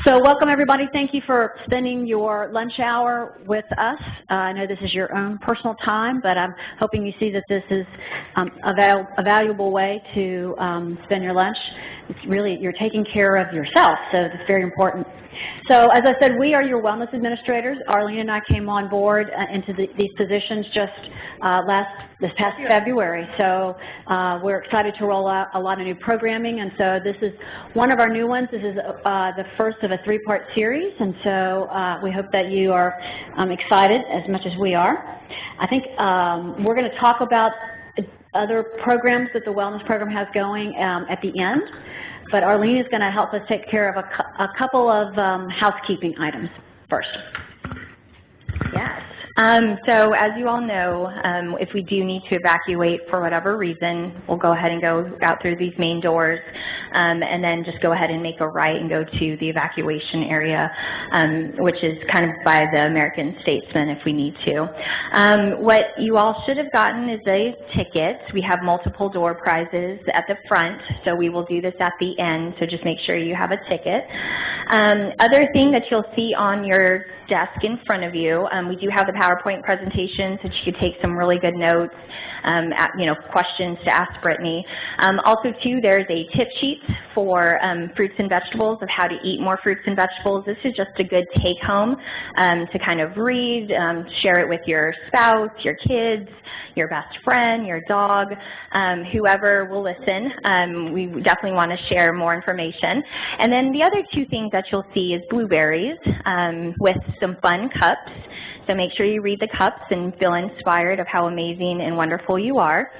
So welcome everybody. Thank you for spending your lunch hour with us. I know this is your own personal time, but I'm hoping you see that this is a valuable way to spend your lunch. It's really, you're taking care of yourself, so it's very important. So as I said, we are your wellness administrators. Arlene and I came on board into these positions just this past February. So we're excited to roll out a lot of new programming, and so this is one of our new ones. This is the first of a three-part series, and so we hope that you are excited as much as we are. I think we're going to talk about other programs that the wellness program has going at the end. But Arlene is going to help us take care of a couple of housekeeping items first. Yes. So as you all know, if we do need to evacuate for whatever reason, we'll go ahead and go out through these main doors and then just go ahead and make a right and go to the evacuation area, which is kind of by the American Statesman if we need to. What you all should have gotten is a ticket. We have multiple door prizes at the front, so we will do this at the end, so just make sure you have a ticket. Other thing that you'll see on your desk in front of you, we do have the PowerPoint presentation so that you could take some really good notes, questions to ask Brittany. Also, too, there's a tip sheet for fruits and vegetables of how to eat more fruits and vegetables. This is just a good take-home to kind of read, share it with your spouse, your kids, your best friend, your dog, whoever will listen. We definitely want to share more information. And then the other two things that you'll see is blueberries with some fun cups. So make sure you read the cups and feel inspired of how amazing and wonderful you are.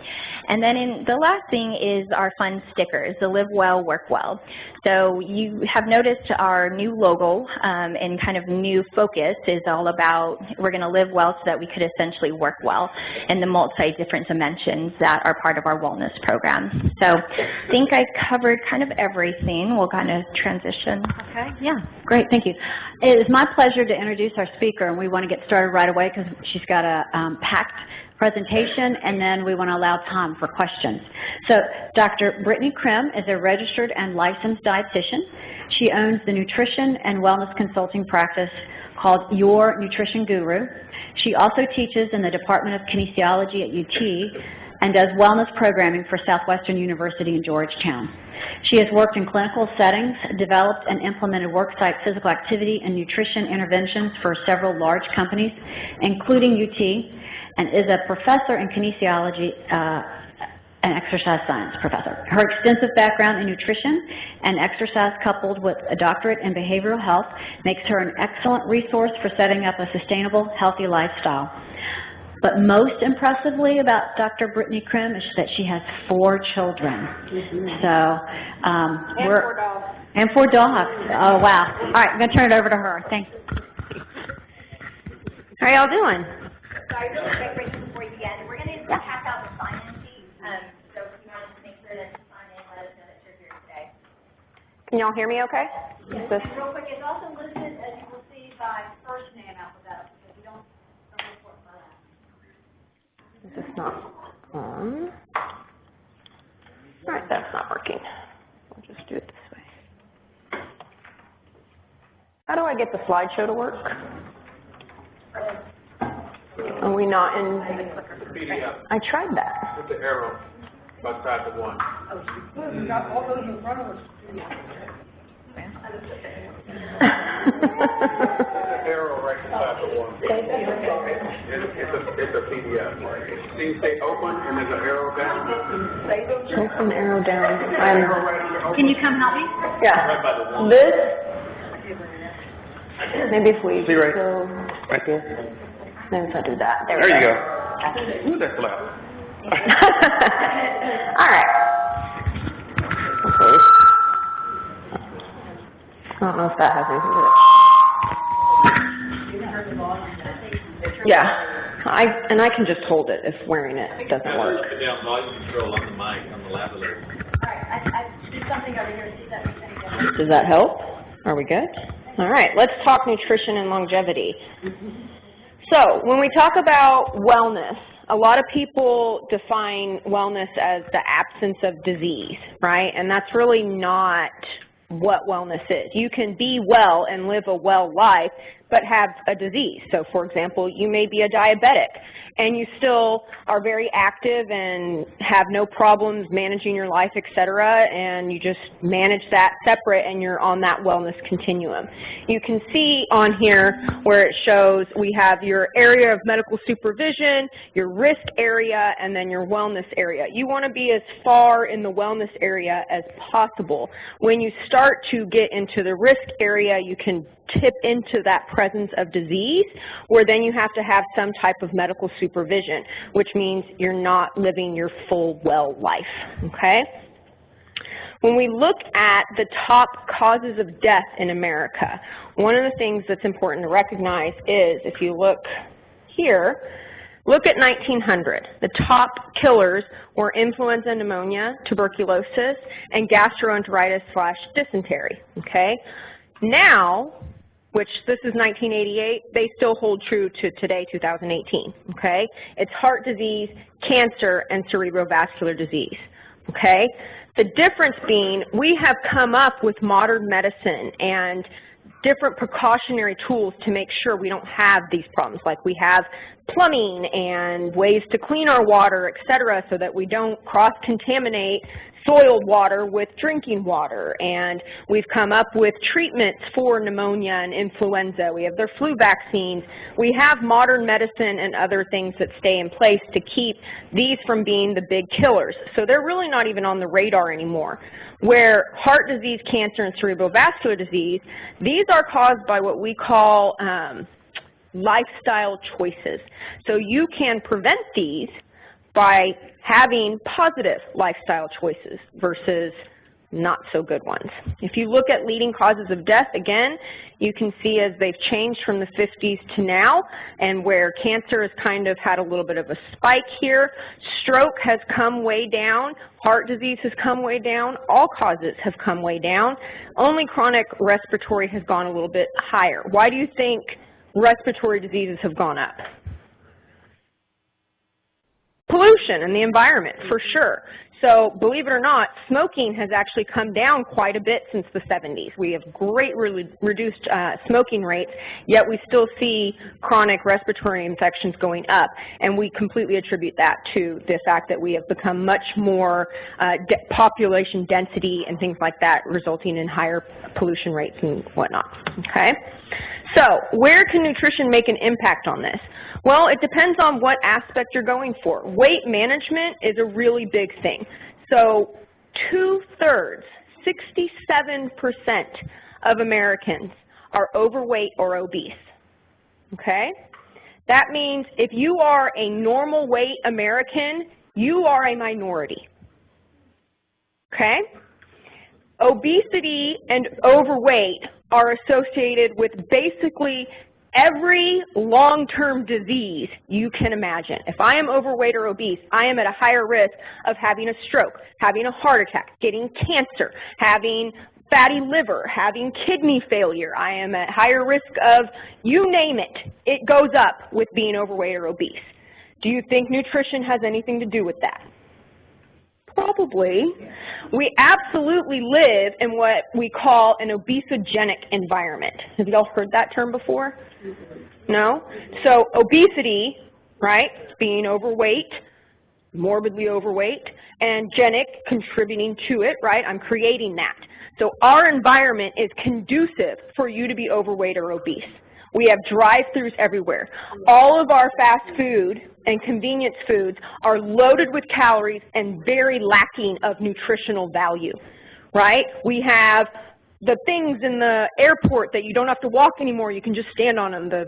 And then the last thing is our fun stickers, the Live Well, Work Well. So you have noticed our new logo and kind of new focus is all about we're going to live well so that we could essentially work well in the multi-different dimensions that are part of our wellness program. So I think I covered kind of everything. We'll kind of transition. Okay, yeah, great, thank you. It is my pleasure to introduce our speaker, and we want to get started right away because she's got a packed presentation, and then we want to allow time for questions. So Dr. Brittany Krim is a registered and licensed dietitian. She owns the nutrition and wellness consulting practice called Your Nutrition Guru. She also teaches in the Department of Kinesiology at UT and does wellness programming for Southwestern University in Georgetown. She has worked in clinical settings, developed and implemented worksite physical activity and nutrition interventions for several large companies, including UT, and is a professor in kinesiology and exercise science professor. Her extensive background in nutrition and exercise coupled with a doctorate in behavioral health makes her an excellent resource for setting up a sustainable, healthy lifestyle. But most impressively about Dr. Brittany Krim is that she has 4 children. So, and 4 dogs. And 4 dogs. Oh, wow. All right, I'm going to turn it over to her. Thanks. How are y'all doing? Sorry, really quick break before you begin. We're going to pass out the sign-in sheet, so if you want to make sure that you sign in, let us know that you're here today. Can y'all hear me okay? Yes, and real quick, it's also listed, as you will see, by first name alphabetical, because we don't report by that. Is this not on? All right, that's not working. We'll just do it this way. How do I get the slideshow to work? Are we not in? PDF. I tried that. With the arrow by side of 1. We got all those in front of us. The arrow right beside the 1. It's a PDF. See, you say open and there's an arrow down. Open arrow down. Can you come help me? Yeah. Right by the 1. This. Maybe if we See right, go. right there. Maybe if I do that. There you go. Ooh, that's loud. All right. Okay. I don't know if that has anything to do with it. Yeah. I can just hold it if wearing it doesn't work. The down volume control on the mic on the lavalier. All right, I do something over here to see that we can get. Does that help? Are we good? All right. Let's talk nutrition and longevity. So when we talk about wellness, a lot of people define wellness as the absence of disease, right? And that's really not what wellness is. You can be well and live a well life, but have a disease. So for example, you may be a diabetic and you still are very active and have no problems managing your life, etc., and you just manage that separate and you're on that wellness continuum. You can see on here where it shows we have your area of medical supervision, your risk area, and then your wellness area. You want to be as far in the wellness area as possible. When you start to get into the risk area, you can tip into that presence of disease, where then you have to have some type of medical supervision, which means you're not living your full well life, okay? When we look at the top causes of death in America, one of the things that's important to recognize is, if you look here, look at 1900. The top killers were influenza, pneumonia, tuberculosis, and gastroenteritis/dysentery, okay? Now, which this is 1988, they still hold true to today, 2018, okay? It's heart disease, cancer, and cerebrovascular disease, okay? The difference being we have come up with modern medicine and different precautionary tools to make sure we don't have these problems, like we have plumbing and ways to clean our water, etc., so that we don't cross-contaminate soiled water with drinking water. And we've come up with treatments for pneumonia and influenza. We have their flu vaccines. We have modern medicine and other things that stay in place to keep these from being the big killers. So they're really not even on the radar anymore. Where heart disease, cancer, and cerebrovascular disease, these are caused by what we call lifestyle choices. So you can prevent these by having positive lifestyle choices versus not so good ones. If you look at leading causes of death, again, you can see as they've changed from the 50s to now, and where cancer has kind of had a little bit of a spike here, stroke has come way down, heart disease has come way down, all causes have come way down, only chronic respiratory has gone a little bit higher. Why do you think respiratory diseases have gone up? Pollution in the environment, for sure. So believe it or not, smoking has actually come down quite a bit since the 70s. We have greatly reduced smoking rates, yet we still see chronic respiratory infections going up, and we completely attribute that to the fact that we have become much more population density and things like that, resulting in higher pollution rates and whatnot, okay? So where can nutrition make an impact on this? Well, it depends on what aspect you're going for. Weight management is a really big thing. So 2/3, 67% of Americans are overweight or obese, okay? That means if you are a normal weight American, you are a minority, okay? Obesity and overweight are associated with basically every long-term disease you can imagine. If I am overweight or obese, I am at a higher risk of having a stroke, having a heart attack, getting cancer, having fatty liver, having kidney failure. I am at higher risk of, you name it, it goes up with being overweight or obese. Do you think nutrition has anything to do with that? Probably. We absolutely live in what we call an obesogenic environment. Have you all heard that term before? No? So obesity, right, being overweight, morbidly overweight, and genic, contributing to it, right, I'm creating that. So our environment is conducive for you to be overweight or obese. We have drive-thrus everywhere. All of our fast food and convenience foods are loaded with calories and very lacking of nutritional value, right? We have the things in the airport that you don't have to walk anymore, you can just stand on them,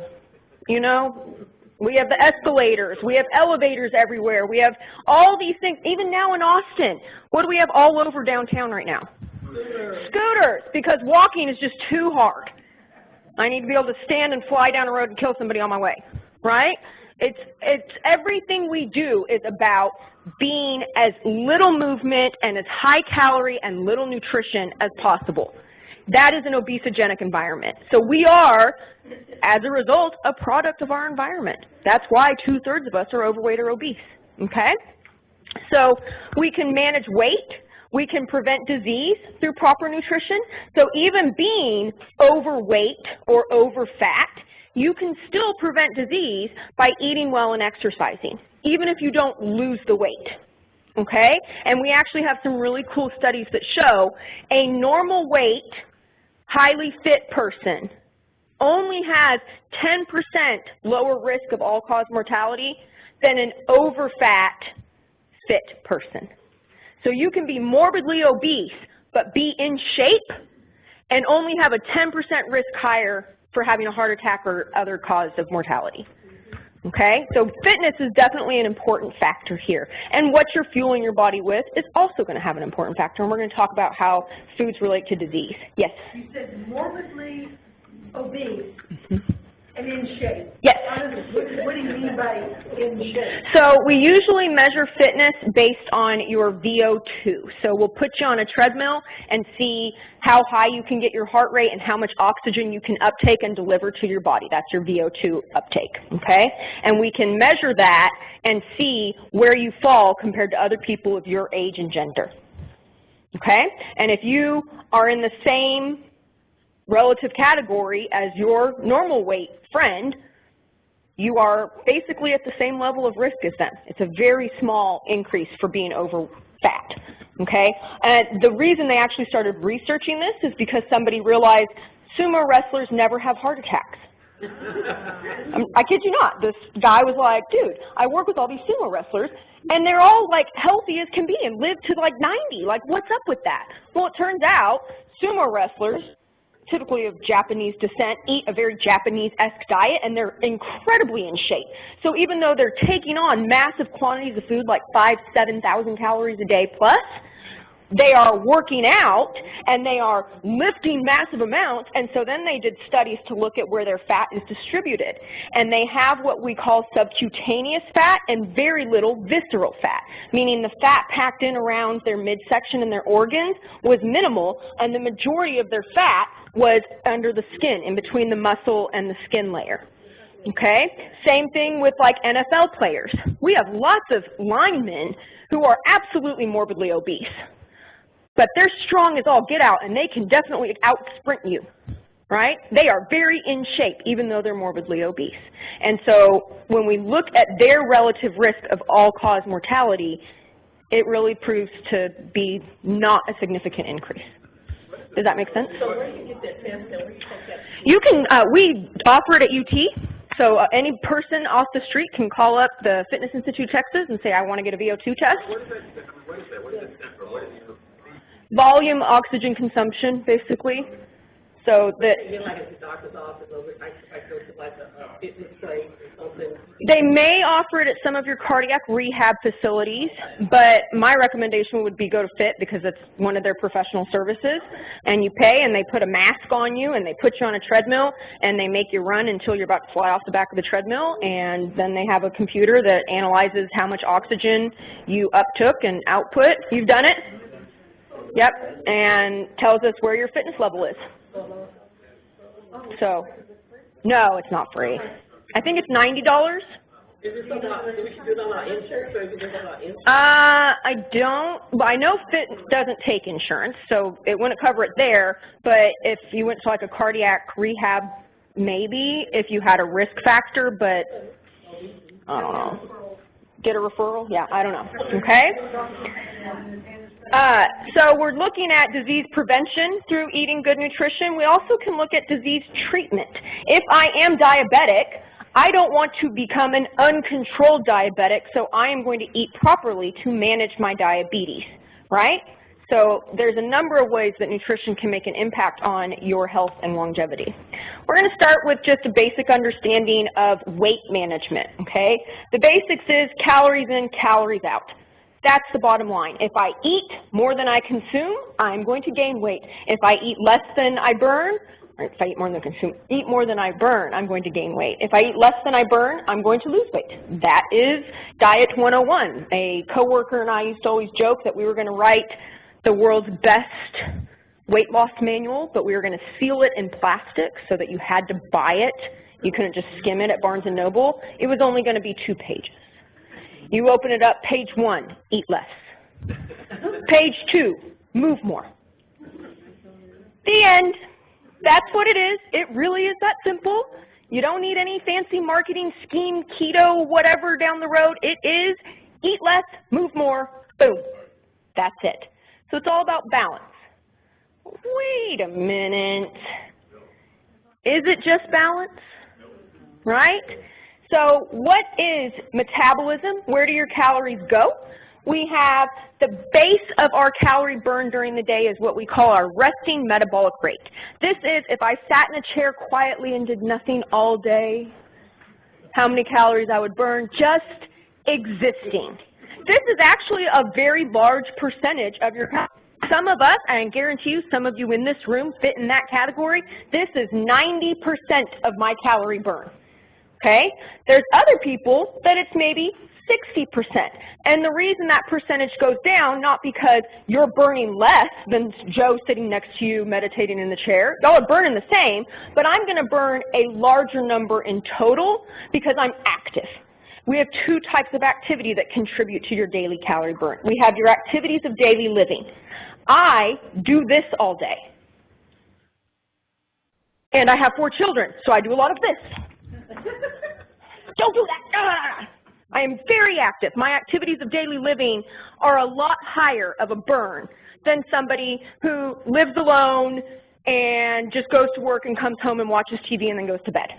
you know? We have the escalators, we have elevators everywhere, we have all these things, even now in Austin. What do we have all over downtown right now? Scooters, because walking is just too hard. I need to be able to stand and fly down the road and kill somebody on my way, right? It's everything we do is about being as little movement and as high calorie and little nutrition as possible. That is an obesogenic environment. So we are, as a result, a product of our environment. That's why 2/3 of us are overweight or obese, okay? So we can manage weight. We can prevent disease through proper nutrition. So even being overweight or over fat, you can still prevent disease by eating well and exercising, even if you don't lose the weight. Okay? And we actually have some really cool studies that show a normal weight, highly fit person only has 10% lower risk of all-cause mortality than an over-fat, fit person. So you can be morbidly obese but be in shape and only have a 10% risk higher for having a heart attack or other cause of mortality. Okay? So fitness is definitely an important factor here. And what you're fueling your body with is also going to have an important factor, and we're going to talk about how foods relate to disease. Yes? You said morbidly obese and in shape. Yes. What do you mean by in shape? So we usually measure fitness based on your VO2. So we'll put you on a treadmill and see how high you can get your heart rate and how much oxygen you can uptake and deliver to your body. That's your VO2 uptake, okay? And we can measure that and see where you fall compared to other people of your age and gender, okay? And if you are in the same relative category as your normal weight friend, you are basically at the same level of risk as them. It's a very small increase for being over fat, okay? And the reason they actually started researching this is because somebody realized sumo wrestlers never have heart attacks. I kid you not. This guy was like, dude, I work with all these sumo wrestlers, and they're all like healthy as can be and live to like 90. Like, what's up with that? Well, it turns out sumo wrestlers, typically of Japanese descent, eat a very Japanese-esque diet, and they're incredibly in shape. So even though they're taking on massive quantities of food, like 5,000 to 7,000 calories a day plus, they are working out and they are lifting massive amounts, and so then they did studies to look at where their fat is distributed. And they have what we call subcutaneous fat and very little visceral fat, meaning the fat packed in around their midsection and their organs was minimal, and the majority of their fat was under the skin, in between the muscle and the skin layer. Okay? Same thing with like NFL players. We have lots of linemen who are absolutely morbidly obese, but they're strong as all get out, and they can definitely out-sprint you, right? They are very in shape, even though they're morbidly obese. And so when we look at their relative risk of all-cause mortality, it really proves to be not a significant increase. Does that make sense? So where do you get that test? Where do you take that? You can, we offer it at UT. So any person off the street can call up the Fitness Institute Texas and say, I want to get a VO2 test. What is that? What is that stand for? What is it? Volume oxygen consumption, basically. So that Like at the doctor's office, or I go to like a fitness place or something. they may offer it at some of your cardiac rehab facilities, but my recommendation would be go to FIT because it's one of their professional services, and you pay and they put a mask on you and they put you on a treadmill and they make you run until you're about to fly off the back of the treadmill, and then they have a computer that analyzes how much oxygen you uptook and output. You've done it? Yep, and tells us where your fitness level is. So, no, it's not free. I think it's $90. Is it something we should do on our insurance, or is it just on our insurance? I don't, but I know FIT doesn't take insurance, so it wouldn't cover it there, but if you went to like a cardiac rehab, maybe, if you had a risk factor, but I don't know. Get a referral? Yeah, I don't know, okay? So we're looking at disease prevention through eating good nutrition. We also can look at disease treatment. If I am diabetic, I don't want to become an uncontrolled diabetic, so I am going to eat properly to manage my diabetes, right? So there's a number of ways that nutrition can make an impact on your health and longevity. We're going to start with just a basic understanding of weight management, okay? The basics is calories in, calories out. That's the bottom line. If I eat more than I consume, I'm going to gain weight. If I eat less than I burn, or if I eat more than I consume, eat more than I burn, I'm going to gain weight. If I eat less than I burn, I'm going to lose weight. That is Diet 101. A coworker and I used to always joke that we were going to write the world's best weight loss manual, but we were going to seal it in plastic so that you had to buy it. You couldn't just skim it at Barnes & Noble. It was only going to be 2 pages. You open it up, page 1, eat less. Page 2, move more. The end. That's what it is. It really is that simple. You don't need any fancy marketing scheme, keto, whatever down the road. It is eat less, move more, boom. That's it. So it's all about balance. Wait a minute. Is it just balance? Right? So what is metabolism? Where do your calories go? We have the base of our calorie burn during the day is what we call our resting metabolic rate. This is if I sat in a chair quietly and did nothing all day, how many calories I would burn just existing. This is actually a very large percentage of your calories. Some of us, and I guarantee you some of you in this room fit in that category, this is 90% of my calorie burn. Okay? There's other people that it's maybe 60%. And the reason that percentage goes down, not because you're burning less than Joe sitting next to you meditating in the chair. Y'all are burning the same, but I'm going to burn a larger number in total because I'm active. We have two types of activity that contribute to your daily calorie burn. We have your activities of daily living. I do this all day. And I have 4 children, so I do a lot of this. Don't do that. I am very active. My activities of daily living are a lot higher of a burn than somebody who lives alone and just goes to work and comes home and watches TV and then goes to bed,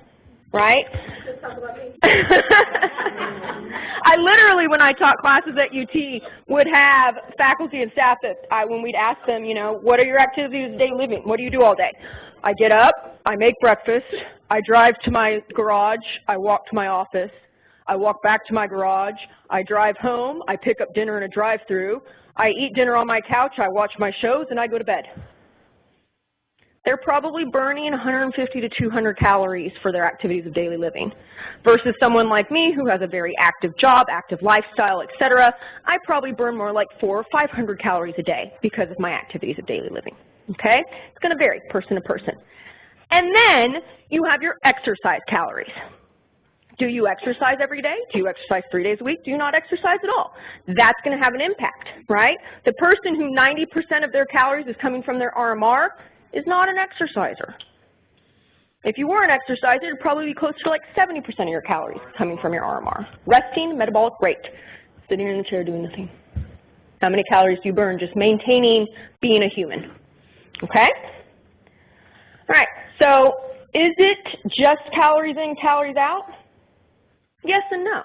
right? I literally, when I taught classes at UT, would have faculty and staff that when we'd ask them, you know, what are your activities of daily living? What do you do all day? I get up, I make breakfast, I drive to my garage, I walk to my office, I walk back to my garage, I drive home, I pick up dinner in a drive-thru, I eat dinner on my couch, I watch my shows, and I go to bed. They're probably burning 150 to 200 calories for their activities of daily living versus someone like me who has a very active job, active lifestyle, etc. I probably burn more like 400 or 500 calories a day because of my activities of daily living. Okay? It's going to vary person to person. And then you have your exercise calories. Do you exercise every day? Do you exercise 3 days a week? Do you not exercise at all? That's going to have an impact, right? The person who 90% of their calories is coming from their RMR is not an exerciser. If you were an exerciser, it would probably be close to like 70% of your calories coming from your RMR. Resting metabolic rate, sitting in the chair doing nothing. How many calories do you burn just maintaining being a human? Okay? All right, so is it just calories in, calories out? Yes and no,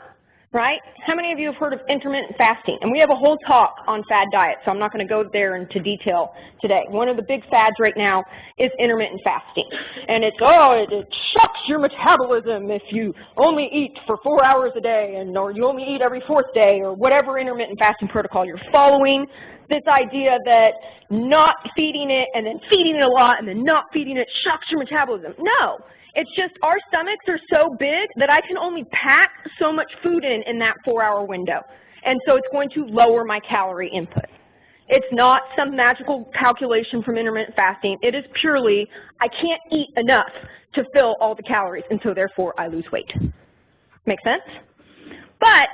right? How many of you have heard of intermittent fasting? And we have a whole talk on fad diet, so I'm not going to go there into detail today. One of the big fads right now is intermittent fasting. And it's, oh, it shocks your metabolism if you only eat for 4 hours a day, and or you only eat every 4th day, or whatever intermittent fasting protocol you're following. This idea that not feeding it and then feeding it a lot and then not feeding it shocks your metabolism. No. It's just our stomachs are so big that I can only pack so much food in that 4-hour window. And so it's going to lower my calorie input. It's not some magical calculation from intermittent fasting. It is purely, I can't eat enough to fill all the calories, and so therefore I lose weight. Make sense? But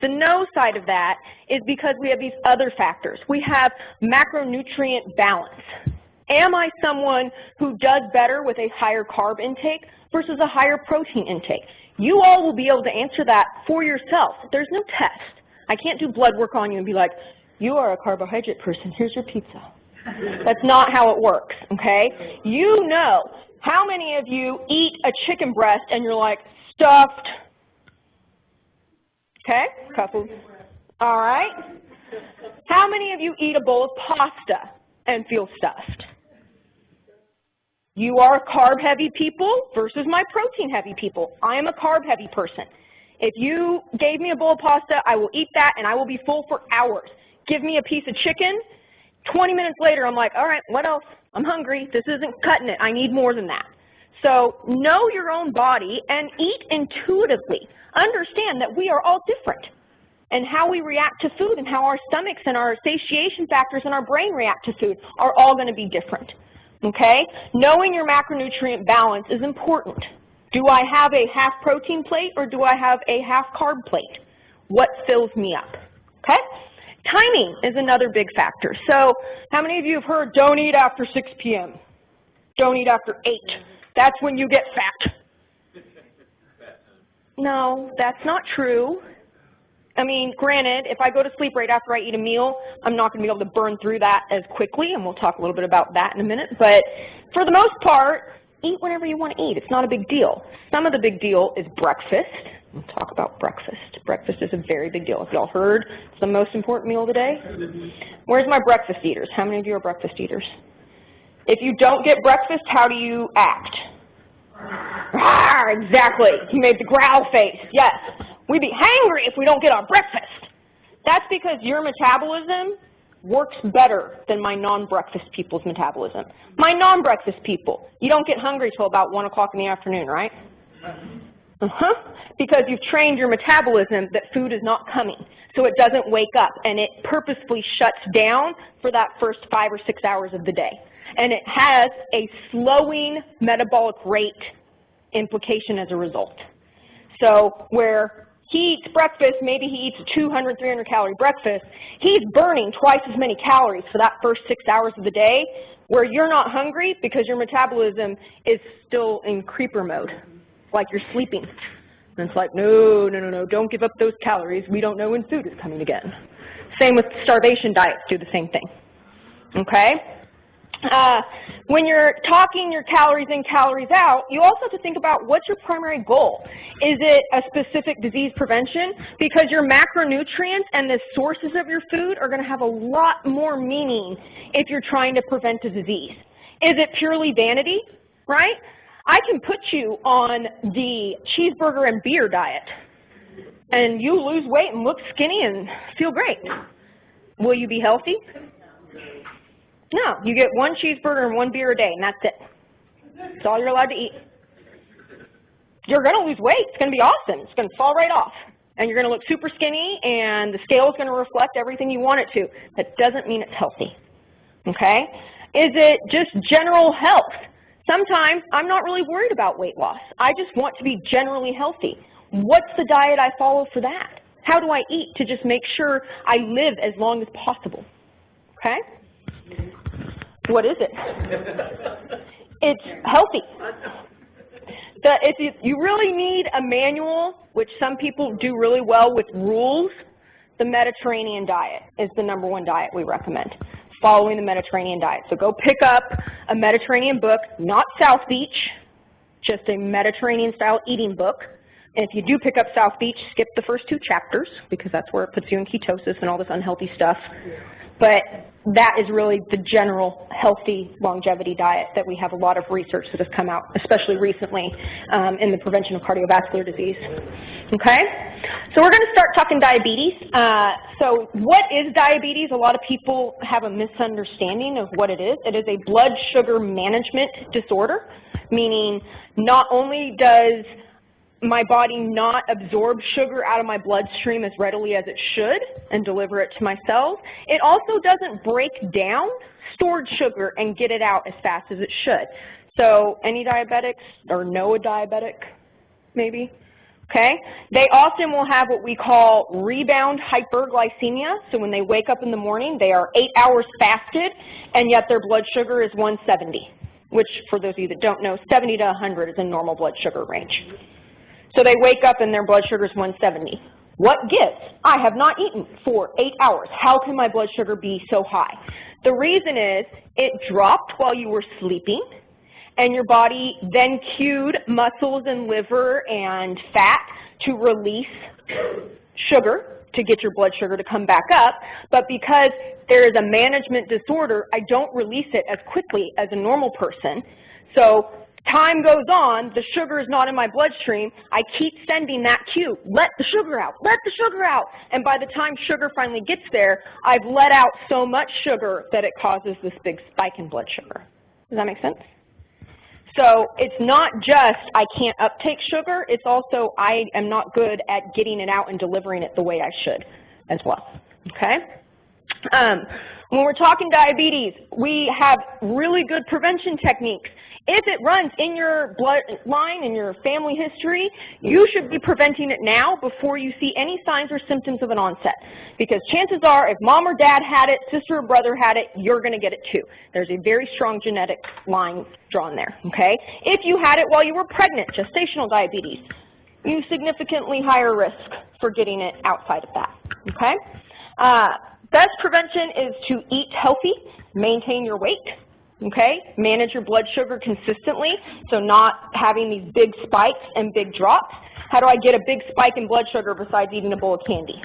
the no side of that is because we have these other factors. We have macronutrient balance. Am I someone who does better with a higher carb intake versus a higher protein intake? You all will be able to answer that for yourself. There's no test. I can't do blood work on you and be like, you are a carbohydrate person, here's your pizza. That's not how it works, okay? You know, how many of you eat a chicken breast and you're like, stuffed? Okay, couple. All right. How many of you eat a bowl of pasta and feel stuffed? You are carb-heavy people versus my protein-heavy people. I am a carb-heavy person. If you gave me a bowl of pasta, I will eat that and I will be full for hours. Give me a piece of chicken, 20 minutes later I'm like, all right, what else? I'm hungry. This isn't cutting it. I need more than that. So know your own body and eat intuitively. Understand that we are all different. And how we react to food and how our stomachs and our satiation factors in our brain react to food are all going to be different. Okay? Knowing your macronutrient balance is important. Do I have a half protein plate or do I have a half carb plate? What fills me up? Okay? Timing is another big factor. So how many of you have heard don't eat after 6 p.m.? Don't eat after 8. That's when you get fat. No, that's not true. I mean, granted, if I go to sleep right after I eat a meal, I'm not going to be able to burn through that as quickly, and we'll talk a little bit about that in a minute. But for the most part, eat whenever you want to eat. It's not a big deal. Some of the big deal is breakfast. We'll talk about breakfast. Breakfast is a very big deal. Have y'all heard it's the most important meal of the day? Where's my breakfast eaters? How many of you are breakfast eaters? If you don't get breakfast, how do you act? Exactly. You made the growl face. Yes. We'd be hangry if we don't get our breakfast. That's because your metabolism works better than my non-breakfast people's metabolism. My non-breakfast people, you don't get hungry till about 1 o'clock in the afternoon, right? Because you've trained your metabolism that food is not coming, so it doesn't wake up, and it purposefully shuts down for that first 5 or 6 hours of the day. And it has a slowing metabolic rate implication as a result. So where he eats breakfast, maybe he eats a 200, 300 calorie breakfast, he's burning twice as many calories for that first 6 hours of the day, where you're not hungry because your metabolism is still in creeper mode, like you're sleeping. And it's like, no, no, no, no, don't give up those calories. We don't know when food is coming again. Same with starvation diets, do the same thing. Okay? When you're talking your calories in, calories out, you also have to think about what's your primary goal. Is it a specific disease prevention? Because your macronutrients and the sources of your food are going to have a lot more meaning if you're trying to prevent a disease. Is it purely vanity, right? I can put you on the cheeseburger and beer diet, and you lose weight and look skinny and feel great. Will you be healthy? No, you get 1 cheeseburger and 1 beer a day, and that's it. That's all you're allowed to eat. You're going to lose weight. It's going to be awesome. It's going to fall right off. And you're going to look super skinny, and the scale is going to reflect everything you want it to. That doesn't mean it's healthy. Okay? Is it just general health? Sometimes I'm not really worried about weight loss. I just want to be generally healthy. What's the diet I follow for that? How do I eat to just make sure I live as long as possible? Okay? What is it? It's healthy. If you really need a manual, which some people do really well with rules, the Mediterranean diet is the #1 diet we recommend, following the Mediterranean diet. So go pick up a Mediterranean book, not South Beach, just a Mediterranean-style eating book. And if you do pick up South Beach, skip the first 2 chapters, because that's where it puts you in ketosis and all this unhealthy stuff. But that is really the general healthy longevity diet that we have a lot of research that has come out, especially recently, in the prevention of cardiovascular disease. Okay? So we're going to start talking diabetes. So what is diabetes? A lot of people have a misunderstanding of what it is. It is a blood sugar management disorder, meaning not only does my body not absorb sugar out of my bloodstream as readily as it should and deliver it to my cells, it also doesn't break down stored sugar and get it out as fast as it should. So any diabetics or know a diabetic maybe? Okay? They often will have what we call rebound hyperglycemia. So when they wake up in the morning, they are 8 hours fasted, and yet their blood sugar is 170, which for those of you that don't know, 70 to 100 is a normal blood sugar range. So they wake up and their blood sugar is 170. What gives? I have not eaten for 8 hours. How can my blood sugar be so high? The reason is it dropped while you were sleeping, and your body then cued muscles and liver and fat to release sugar to get your blood sugar to come back up. But because there is a management disorder, I don't release it as quickly as a normal person. So time goes on, the sugar is not in my bloodstream, I keep sending that cue, let the sugar out, let the sugar out. And by the time sugar finally gets there, I've let out so much sugar that it causes this big spike in blood sugar. Does that make sense? So it's not just I can't uptake sugar, it's also I am not good at getting it out and delivering it the way I should as well. Okay? When we're talking diabetes, we have really good prevention techniques. If it runs in your bloodline, in your family history, you should be preventing it now before you see any signs or symptoms of an onset. Because chances are, if mom or dad had it, sister or brother had it, you're going to get it too. There's a very strong genetic line drawn there, okay? If you had it while you were pregnant, gestational diabetes, you significantly higher risk for getting it outside of that, okay? Best prevention is to eat healthy, maintain your weight. Okay, manage your blood sugar consistently, so not having these big spikes and big drops. How do I get a big spike in blood sugar besides eating a bowl of candy?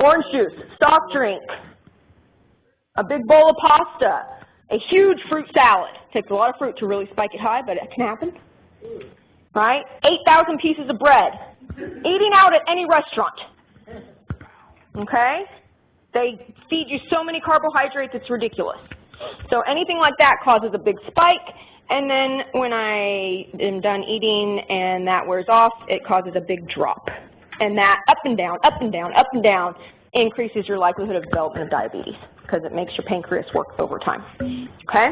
Orange juice, soft drink, a big bowl of pasta, a huge fruit salad. Takes a lot of fruit to really spike it high, but it can happen. Right? 8,000 pieces of bread. Eating out at any restaurant. Okay? They feed you so many carbohydrates, it's ridiculous. So anything like that causes a big spike, and then when I am done eating and that wears off, it causes a big drop. And that up and down, up and down, up and down increases your likelihood of development of diabetes because it makes your pancreas work overtime. Okay?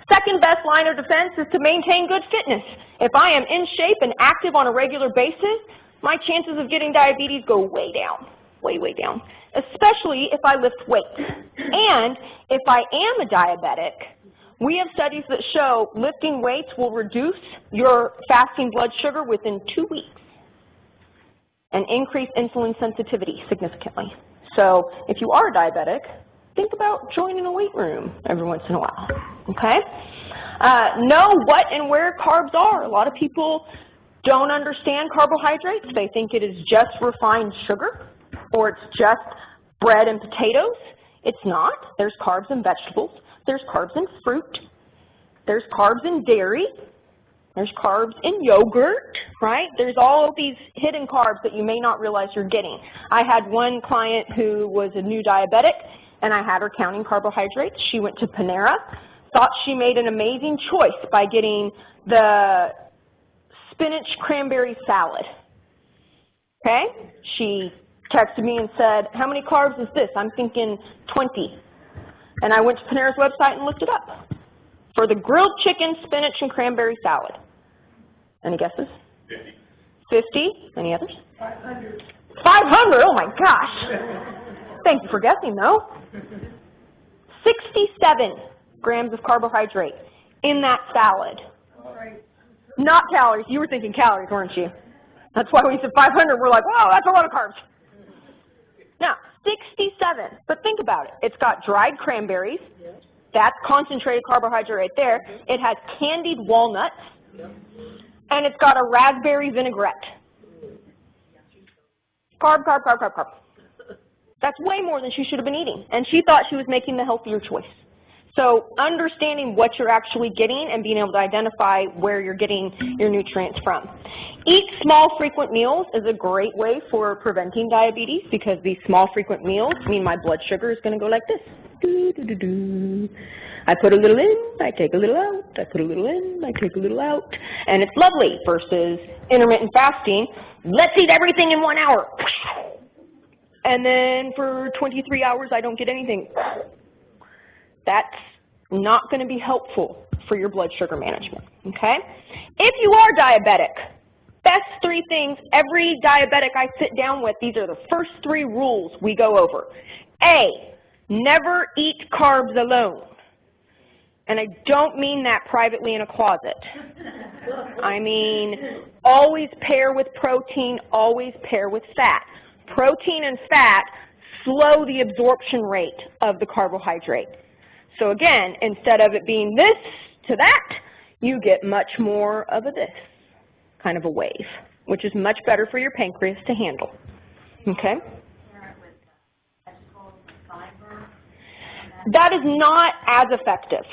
Second best line of defense is to maintain good fitness. If I am in shape and active on a regular basis, my chances of getting diabetes go way down, way, way down. Especially if I lift weights. And if I am a diabetic, we have studies that show lifting weights will reduce your fasting blood sugar within 2 weeks and increase insulin sensitivity significantly. So if you are a diabetic, think about joining a weight room every once in a while, okay? Know what and where carbs are. A lot of people don't understand carbohydrates. They think it is just refined sugar or it's just bread and potatoes. It's not. There's carbs in vegetables. There's carbs in fruit. There's carbs in dairy. There's carbs in yogurt, right? There's all of these hidden carbs that you may not realize you're getting. I had one client who was a new diabetic, and I had her counting carbohydrates. She went to Panera, thought she made an amazing choice by getting the spinach cranberry salad, okay? She texted me and said, how many carbs is this? I'm thinking 20. And I went to Panera's website and looked it up for the grilled chicken, spinach, and cranberry salad. Any guesses? 50. 50? Any others? 500. 500? Oh my gosh. Thank you for guessing, though. 67 grams of carbohydrate in that salad. Right. Not calories. You were thinking calories, weren't you? That's why when you said 500, we're like, wow, that's a lot of carbs. Now, 67, but think about it. It's got dried cranberries. Yes. That's concentrated carbohydrate right there. It has candied walnuts. Yep. And it's got a raspberry vinaigrette. Carb, carb, carb, carb, carb. That's way more than she should have been eating. And she thought she was making the healthier choice. So understanding what you're actually getting and being able to identify where you're getting your nutrients from. Eat small, frequent meals is a great way for preventing diabetes because these small, frequent meals mean my blood sugar is going to go like this. Doo, doo, doo, doo. I put a little in, I take a little out, I put a little in, I take a little out. And it's lovely versus intermittent fasting. Let's eat everything in 1 hour. And then for 23 hours, I don't get anything. That's not going to be helpful for your blood sugar management, okay? If you are diabetic, best 3 things every diabetic I sit down with, these are the first 3 rules we go over. A, never eat carbs alone. And I don't mean that privately in a closet. I mean, always pair with protein, always pair with fat. Protein and fat slow the absorption rate of the carbohydrate. So again, instead of it being this to that, you get much more of a this, kind of a wave, which is much better for your pancreas to handle. Okay? That is not as effective.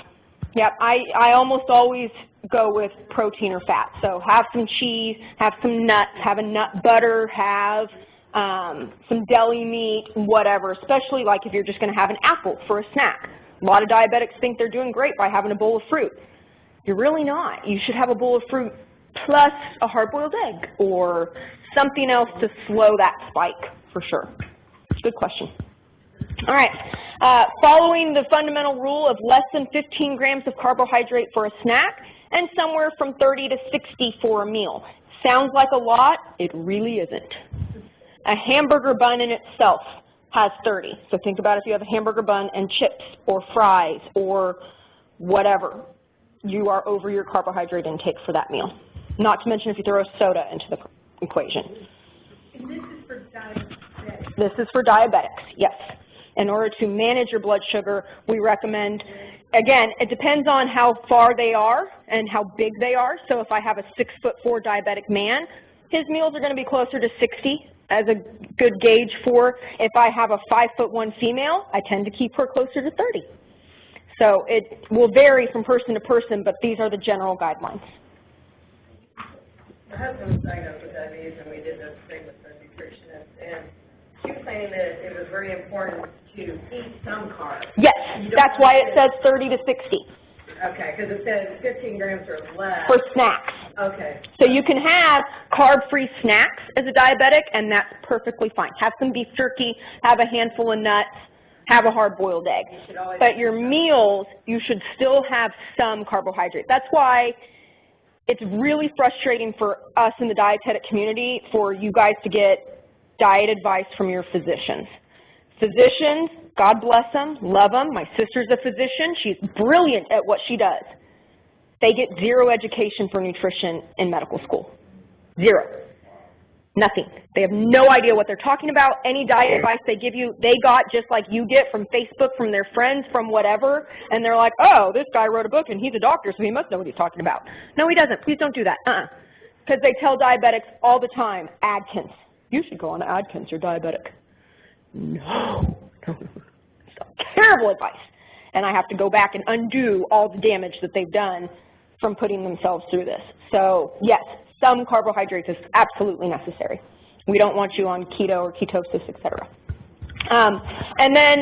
Yep, I almost always go with protein or fat. So have some cheese, have some nuts, have a nut butter, have some deli meat, whatever, especially like if you're just going to have an apple for a snack. A lot of diabetics think they're doing great by having a bowl of fruit. You're really not. You should have a bowl of fruit plus a hard-boiled egg or something else to slow that spike for sure. Good question. All right. Following the fundamental rule of less than 15 grams of carbohydrate for a snack and somewhere from 30 to 60 for a meal. Sounds like a lot. It really isn't. A hamburger bun in itself has 30. So think about if you have a hamburger bun and chips or fries or whatever. You are over your carbohydrate intake for that meal. Not to mention if you throw a soda into the equation. And this is for diabetics? This is for diabetics, yes. In order to manage your blood sugar, we recommend, again, it depends on how far they are and how big they are. So if I have a 6'4" diabetic man, his meals are going to be closer to 60 as a good gauge for. If I have a 5'1" female, I tend to keep her closer to 30. So it will vary from person to person, but these are the general guidelines. My husband was diagnosed with diabetes, and we did this thing with the nutritionist, and she was saying that it was very important to eat some carbs. Yes, that's why it says 30 to 60. Okay, because it says 15 grams or less. For snacks. Okay. So you can have carb-free snacks as a diabetic, and that's perfectly fine. Have some beef jerky, have a handful of nuts, have a hard-boiled egg. But your meals, you should still have some carbohydrate. That's why it's really frustrating for us in the dietetic community for you guys to get diet advice from your physicians. Physicians, God bless them, love them. My sister's a physician. She's brilliant at what she does. They get zero education for nutrition in medical school. Zero. Nothing. They have no idea what they're talking about. Any diet advice they give you, they got just like you get from Facebook, from their friends, from whatever, and they're like, oh, this guy wrote a book and he's a doctor, so he must know what he's talking about. No, he doesn't. Please don't do that. Because they tell diabetics all the time, Adkins. You should go on Adkins, you're diabetic. No. It's terrible advice. And I have to go back and undo all the damage that they've done from putting themselves through this. So, yes, some carbohydrates is absolutely necessary. We don't want you on keto or ketosis, etc. And then,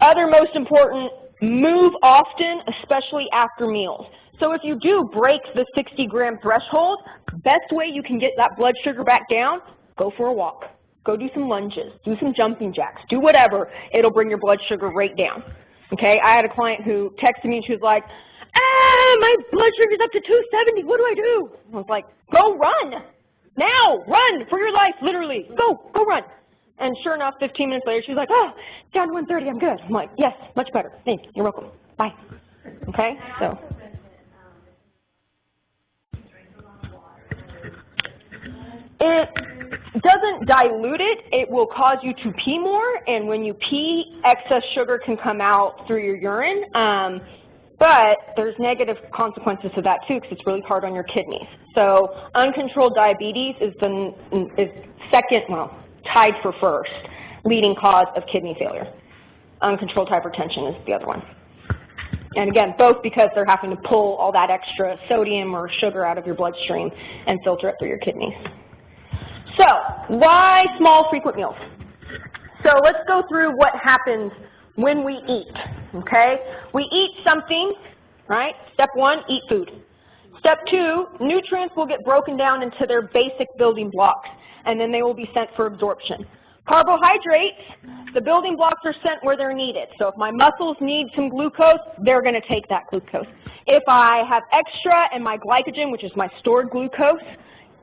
other most important, move often, especially after meals. So if you do break the 60-gram threshold, best way you can get that blood sugar back down, go for a walk. Go do some lunges, do some jumping jacks, do whatever. It'll bring your blood sugar rate down. Okay, I had a client who texted me and she was like, my blood sugar's up to 270, what do I do? I was like, go run. Now, run for your life, literally. Go run. And sure enough, 15 minutes later, she's like, oh, down to 130, I'm good. I'm like, yes, much better. Thanks, you're welcome. Bye. Okay, so. It doesn't dilute it. It will cause you to pee more, and when you pee, excess sugar can come out through your urine. But there's negative consequences to that too, because it's really hard on your kidneys. So uncontrolled diabetes is second, well, tied for first, leading cause of kidney failure. Uncontrolled hypertension is the other one. And again, both because they're having to pull all that extra sodium or sugar out of your bloodstream and filter it through your kidneys. So, why small, frequent meals? So let's go through what happens when we eat, okay? We eat something, right? Step one, eat food. Step two, nutrients will get broken down into their basic building blocks, and then they will be sent for absorption. Carbohydrates, the building blocks are sent where they're needed. So if my muscles need some glucose, they're going to take that glucose. If I have extra and my glycogen, which is my stored glucose,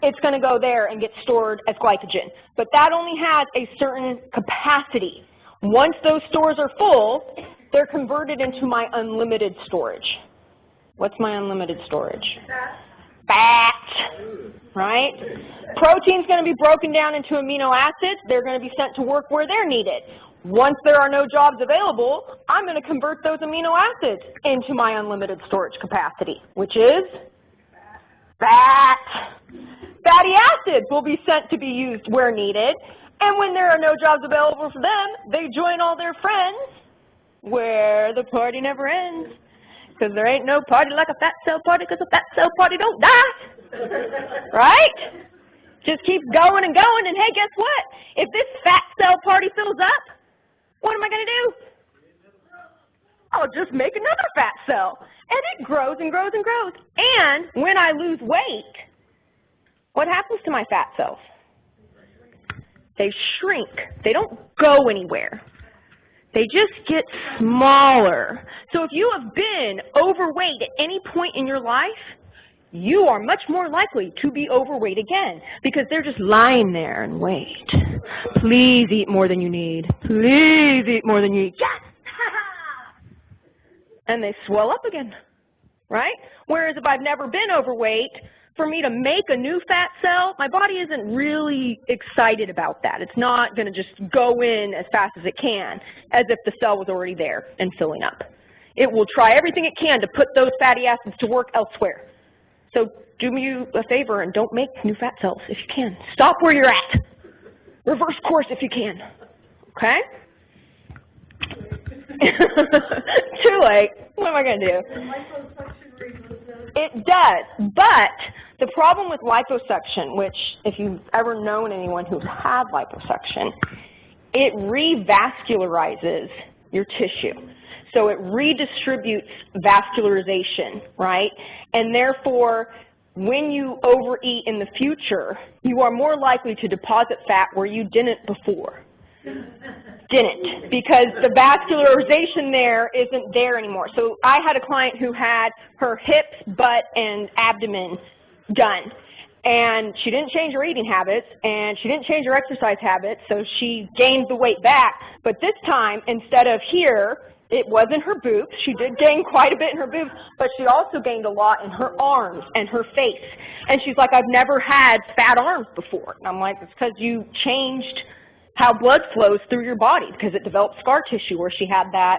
it's going to go there and get stored as glycogen. But that only has a certain capacity. Once those stores are full, they're converted into my unlimited storage. What's my unlimited storage? Fat, right? Protein's going to be broken down into amino acids. They're going to be sent to work where they're needed. Once there are no jobs available, I'm going to convert those amino acids into my unlimited storage capacity, which is fat. Fatty acids will be sent to be used where needed, and when there are no jobs available for them, they join all their friends where the party never ends. Because there ain't no party like a fat cell party, because a fat cell party don't die. Right? Just keep going and going, and hey, guess what? If this fat cell party fills up, what am I going to do? I'll just make another fat cell. And it grows and grows and grows. And when I lose weight, what happens to my fat cells? They shrink. They don't go anywhere. They just get smaller. So if you have been overweight at any point in your life, you are much more likely to be overweight again because they're just lying there and wait. Please eat more than you need. Please eat more than you need. Yes! And they swell up again, right? Whereas if I've never been overweight, for me to make a new fat cell, my body isn't really excited about that. It's not going to just go in as fast as it can, as if the cell was already there and filling up. It will try everything it can to put those fatty acids to work elsewhere. So do me a favor and don't make new fat cells if you can. Stop where you're at. Reverse course if you can. Okay? Too late. What am I going to do? It does, but the problem with liposuction, which if you've ever known anyone who's had liposuction, it revascularizes your tissue. So it redistributes vascularization, right? And therefore, when you overeat in the future, you are more likely to deposit fat where you didn't before. Because the vascularization there isn't there anymore. So I had a client who had her hips, butt, and abdomen done. And she didn't change her eating habits, and she didn't change her exercise habits, so she gained the weight back. But this time, instead of here, it wasn't her boobs. She did gain quite a bit in her boobs, but she also gained a lot in her arms and her face. And she's like, I've never had fat arms before. And I'm like, it's because you changed how blood flows through your body because it developed scar tissue where she had that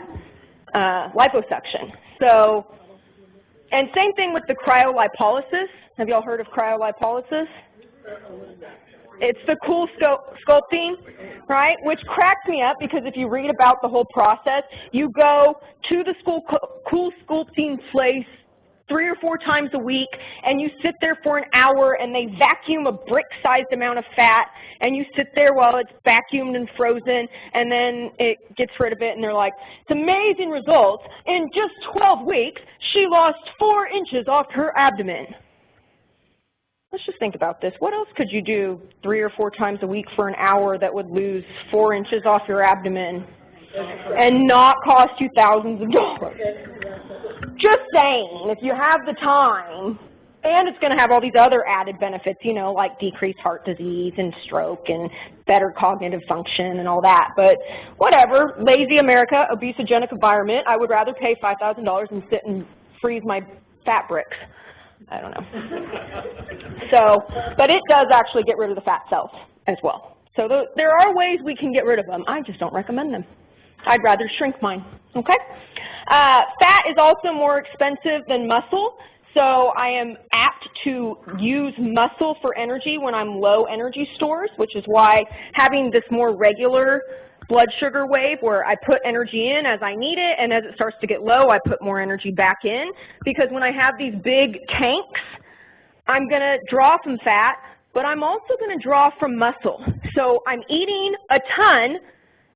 liposuction. So, and same thing with the cryolipolysis. Have y'all heard of cryolipolysis? It's the cool sculpting, right? Which cracks me up because if you read about the whole process, you go to the cool sculpting place 3 or 4 times a week, and you sit there for an hour, and they vacuum a brick-sized amount of fat, and you sit there while it's vacuumed and frozen, and then it gets rid of it, and they're like, it's amazing results. In just 12 weeks, she lost 4 inches off her abdomen. Let's just think about this. What else could you do 3 or 4 times a week for an hour that would lose 4 inches off your abdomen and not cost you thousands of dollars? Just saying, if you have the time, and it's going to have all these other added benefits, you know, like decreased heart disease and stroke and better cognitive function and all that. But whatever, lazy America, obesogenic environment, I would rather pay $5,000 and sit and freeze my fat bricks. I don't know. So, but it does actually get rid of the fat cells as well. So there are ways we can get rid of them. I just don't recommend them. I'd rather shrink mine, okay? Fat is also more expensive than muscle, so I am apt to use muscle for energy when I'm low energy stores, which is why having this more regular blood sugar wave where I put energy in as I need it, and as it starts to get low, I put more energy back in, because when I have these big tanks, I'm going to draw from fat, but I'm also going to draw from muscle. So I'm eating a ton,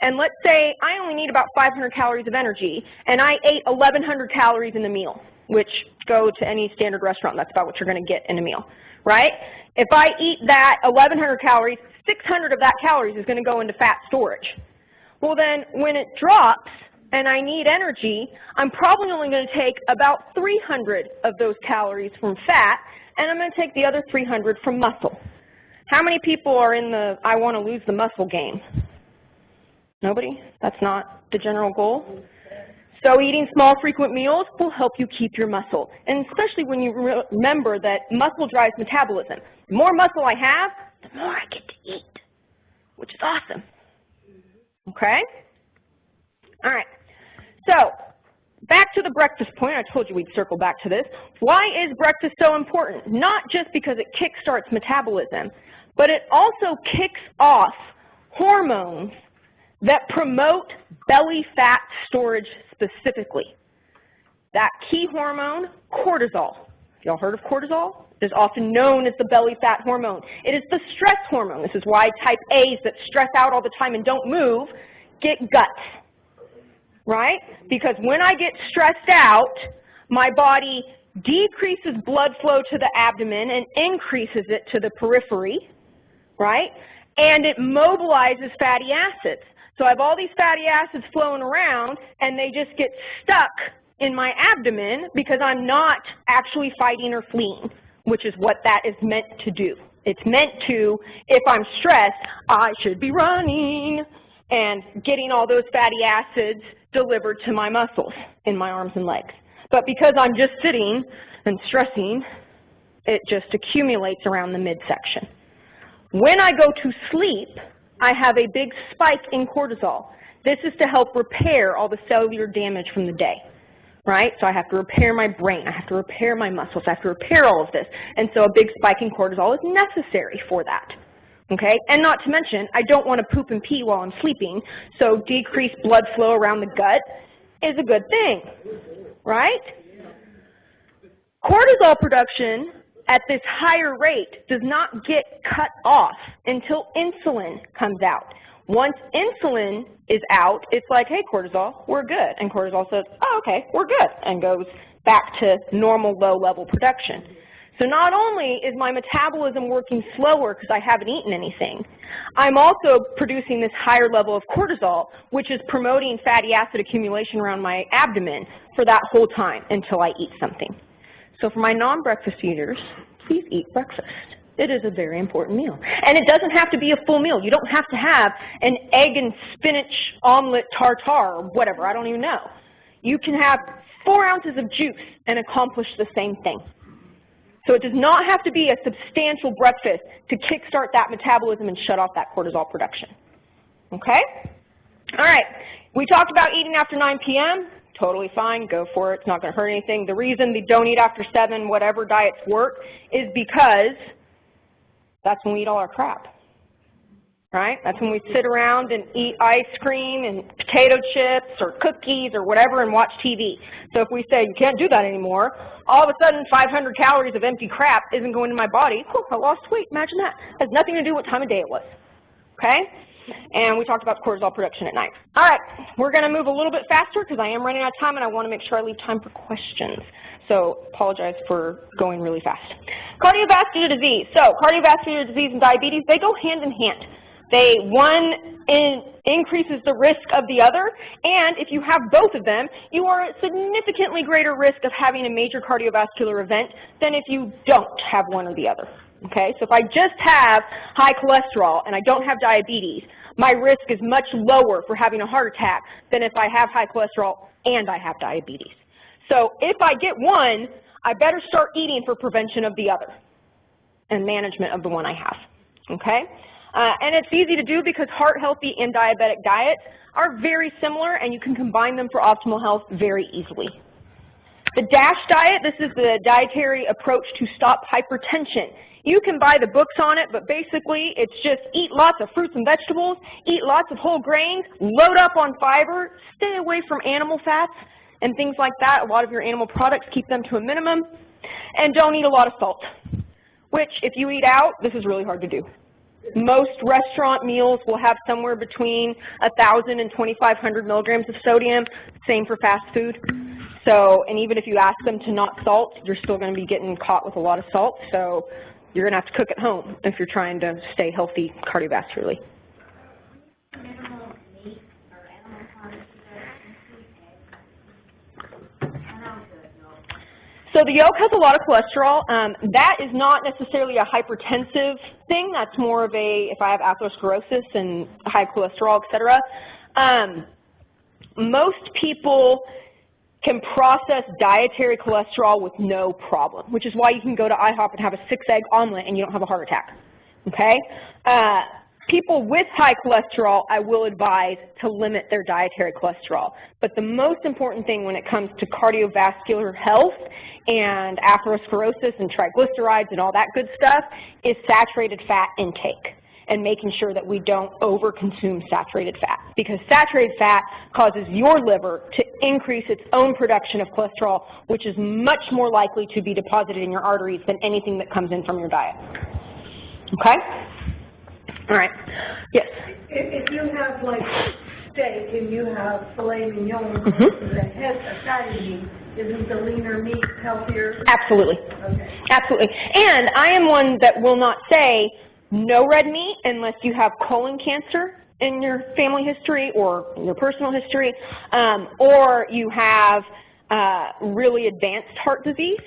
and let's say I only need about 500 calories of energy, and I ate 1,100 calories in the meal, which go to any standard restaurant, that's about what you're going to get in a meal, right? If I eat that 1,100 calories, 600 of that calories is going to go into fat storage. Well then, when it drops and I need energy, I'm probably only going to take about 300 of those calories from fat, and I'm going to take the other 300 from muscle. How many people are in the I want to lose the muscle game? Nobody? That's not the general goal? So eating small, frequent meals will help you keep your muscle, and especially when you remember that muscle drives metabolism. The more muscle I have, the more I get to eat, which is awesome. Okay? All right. So back to the breakfast point. I told you we'd circle back to this. Why is breakfast so important? Not just because it kickstarts metabolism, but it also kicks off hormones that promote belly fat storage specifically. That key hormone, cortisol. Y'all heard of cortisol? It is often known as the belly fat hormone. It is the stress hormone. This is why type A's that stress out all the time and don't move get guts, right? Because when I get stressed out, my body decreases blood flow to the abdomen and increases it to the periphery, right? And it mobilizes fatty acids. So I have all these fatty acids flowing around, and they just get stuck in my abdomen because I'm not actually fighting or fleeing, which is what that is meant to do. It's meant to, if I'm stressed, I should be running and getting all those fatty acids delivered to my muscles in my arms and legs. But because I'm just sitting and stressing, it just accumulates around the midsection. When I go to sleep, I have a big spike in cortisol. This is to help repair all the cellular damage from the day, right? So I have to repair my brain, I have to repair my muscles, I have to repair all of this. And so a big spike in cortisol is necessary for that, okay? And not to mention, I don't want to poop and pee while I'm sleeping, so decreased blood flow around the gut is a good thing, right? Cortisol production at this higher rate does not get cut off until insulin comes out. Once insulin is out, it's like, hey, cortisol, we're good. And cortisol says, oh, okay, we're good, and goes back to normal low-level production. So not only is my metabolism working slower because I haven't eaten anything, I'm also producing this higher level of cortisol, which is promoting fatty acid accumulation around my abdomen for that whole time until I eat something. So for my non-breakfast eaters, please eat breakfast. It is a very important meal. And it doesn't have to be a full meal. You don't have to have an egg and spinach omelet tartare or whatever, I don't even know. You can have 4 ounces of juice and accomplish the same thing. So it does not have to be a substantial breakfast to kickstart that metabolism and shut off that cortisol production. Okay? All right. We talked about eating after 9 p.m. Totally fine, go for it, it's not going to hurt anything. The reason they don't eat after 7, whatever diets work, is because that's when we eat all our crap, right? That's when we sit around and eat ice cream and potato chips or cookies or whatever and watch TV. So if we say you can't do that anymore, all of a sudden 500 calories of empty crap isn't going to my body. Oh, I lost weight, imagine that. It has nothing to do with what time of day it was, okay? And we talked about cortisol production at night. All right, we're going to move a little bit faster because I am running out of time and I want to make sure I leave time for questions. So apologize for going really fast. Cardiovascular disease. So cardiovascular disease and diabetes, they go hand in hand. One increases the risk of the other, and if you have both of them, you are at significantly greater risk of having a major cardiovascular event than if you don't have one or the other. Okay, so if I just have high cholesterol and I don't have diabetes, my risk is much lower for having a heart attack than if I have high cholesterol and I have diabetes. So if I get one, I better start eating for prevention of the other and management of the one I have. Okay, and it's easy to do because heart healthy and diabetic diets are very similar and you can combine them for optimal health very easily. The DASH diet, this is the dietary approach to stop hypertension. You can buy the books on it, but basically it's just eat lots of fruits and vegetables, eat lots of whole grains, load up on fiber, stay away from animal fats and things like that. A lot of your animal products, keep them to a minimum, and don't eat a lot of salt, which if you eat out, this is really hard to do. Most restaurant meals will have somewhere between 1,000 and 2,500 milligrams of sodium, same for fast food. So, and even if you ask them to not salt, you're still going to be getting caught with a lot of salt. So you're going to have to cook at home if you're trying to stay healthy cardiovascularly. Minimal meat or animal products that include eggs. So the yolk has a lot of cholesterol. That is not necessarily a hypertensive thing. That's more of a, if I have atherosclerosis and high cholesterol, et cetera. Most people can process dietary cholesterol with no problem, which is why you can go to IHOP and have a 6-egg omelet and you don't have a heart attack, okay? People with high cholesterol, I will advise to limit their dietary cholesterol. But the most important thing when it comes to cardiovascular health and atherosclerosis and triglycerides and all that good stuff is saturated fat intake and making sure that we don't over-consume saturated fat, because saturated fat causes your liver to increase its own production of cholesterol, which is much more likely to be deposited in your arteries than anything that comes in from your diet. Okay? All right. Yes? If you have like steak and you have filet mignon that has a fatty meat, isn't the leaner meat healthier? Absolutely. Okay. Absolutely. And I am one that will not say no red meat unless you have colon cancer in your family history or in your personal history, or you have really advanced heart disease.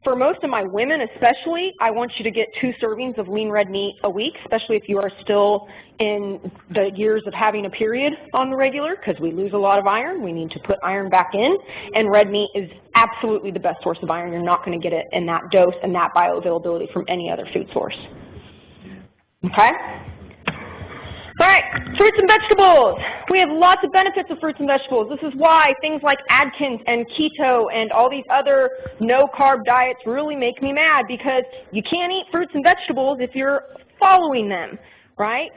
For most of my women especially, I want you to get 2 servings of lean red meat a week, especially if you are still in the years of having a period on the regular, because we lose a lot of iron. We need to put iron back in, and red meat is absolutely the best source of iron. You're not going to get it in that dose and that bioavailability from any other food source. Okay? All right, fruits and vegetables. We have lots of benefits of fruits and vegetables. This is why things like Atkins and keto and all these other no-carb diets really make me mad, because you can't eat fruits and vegetables if you're following them, right?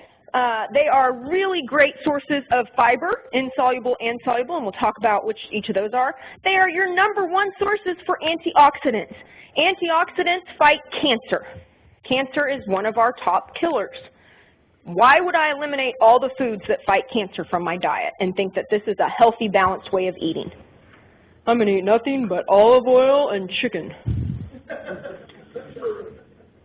They are really great sources of fiber, insoluble and soluble, and we'll talk about which each of those are. They are your #1 sources for antioxidants. Antioxidants fight cancer. Cancer is one of our top killers. Why would I eliminate all the foods that fight cancer from my diet and think that this is a healthy, balanced way of eating? I'm going to eat nothing but olive oil and chicken.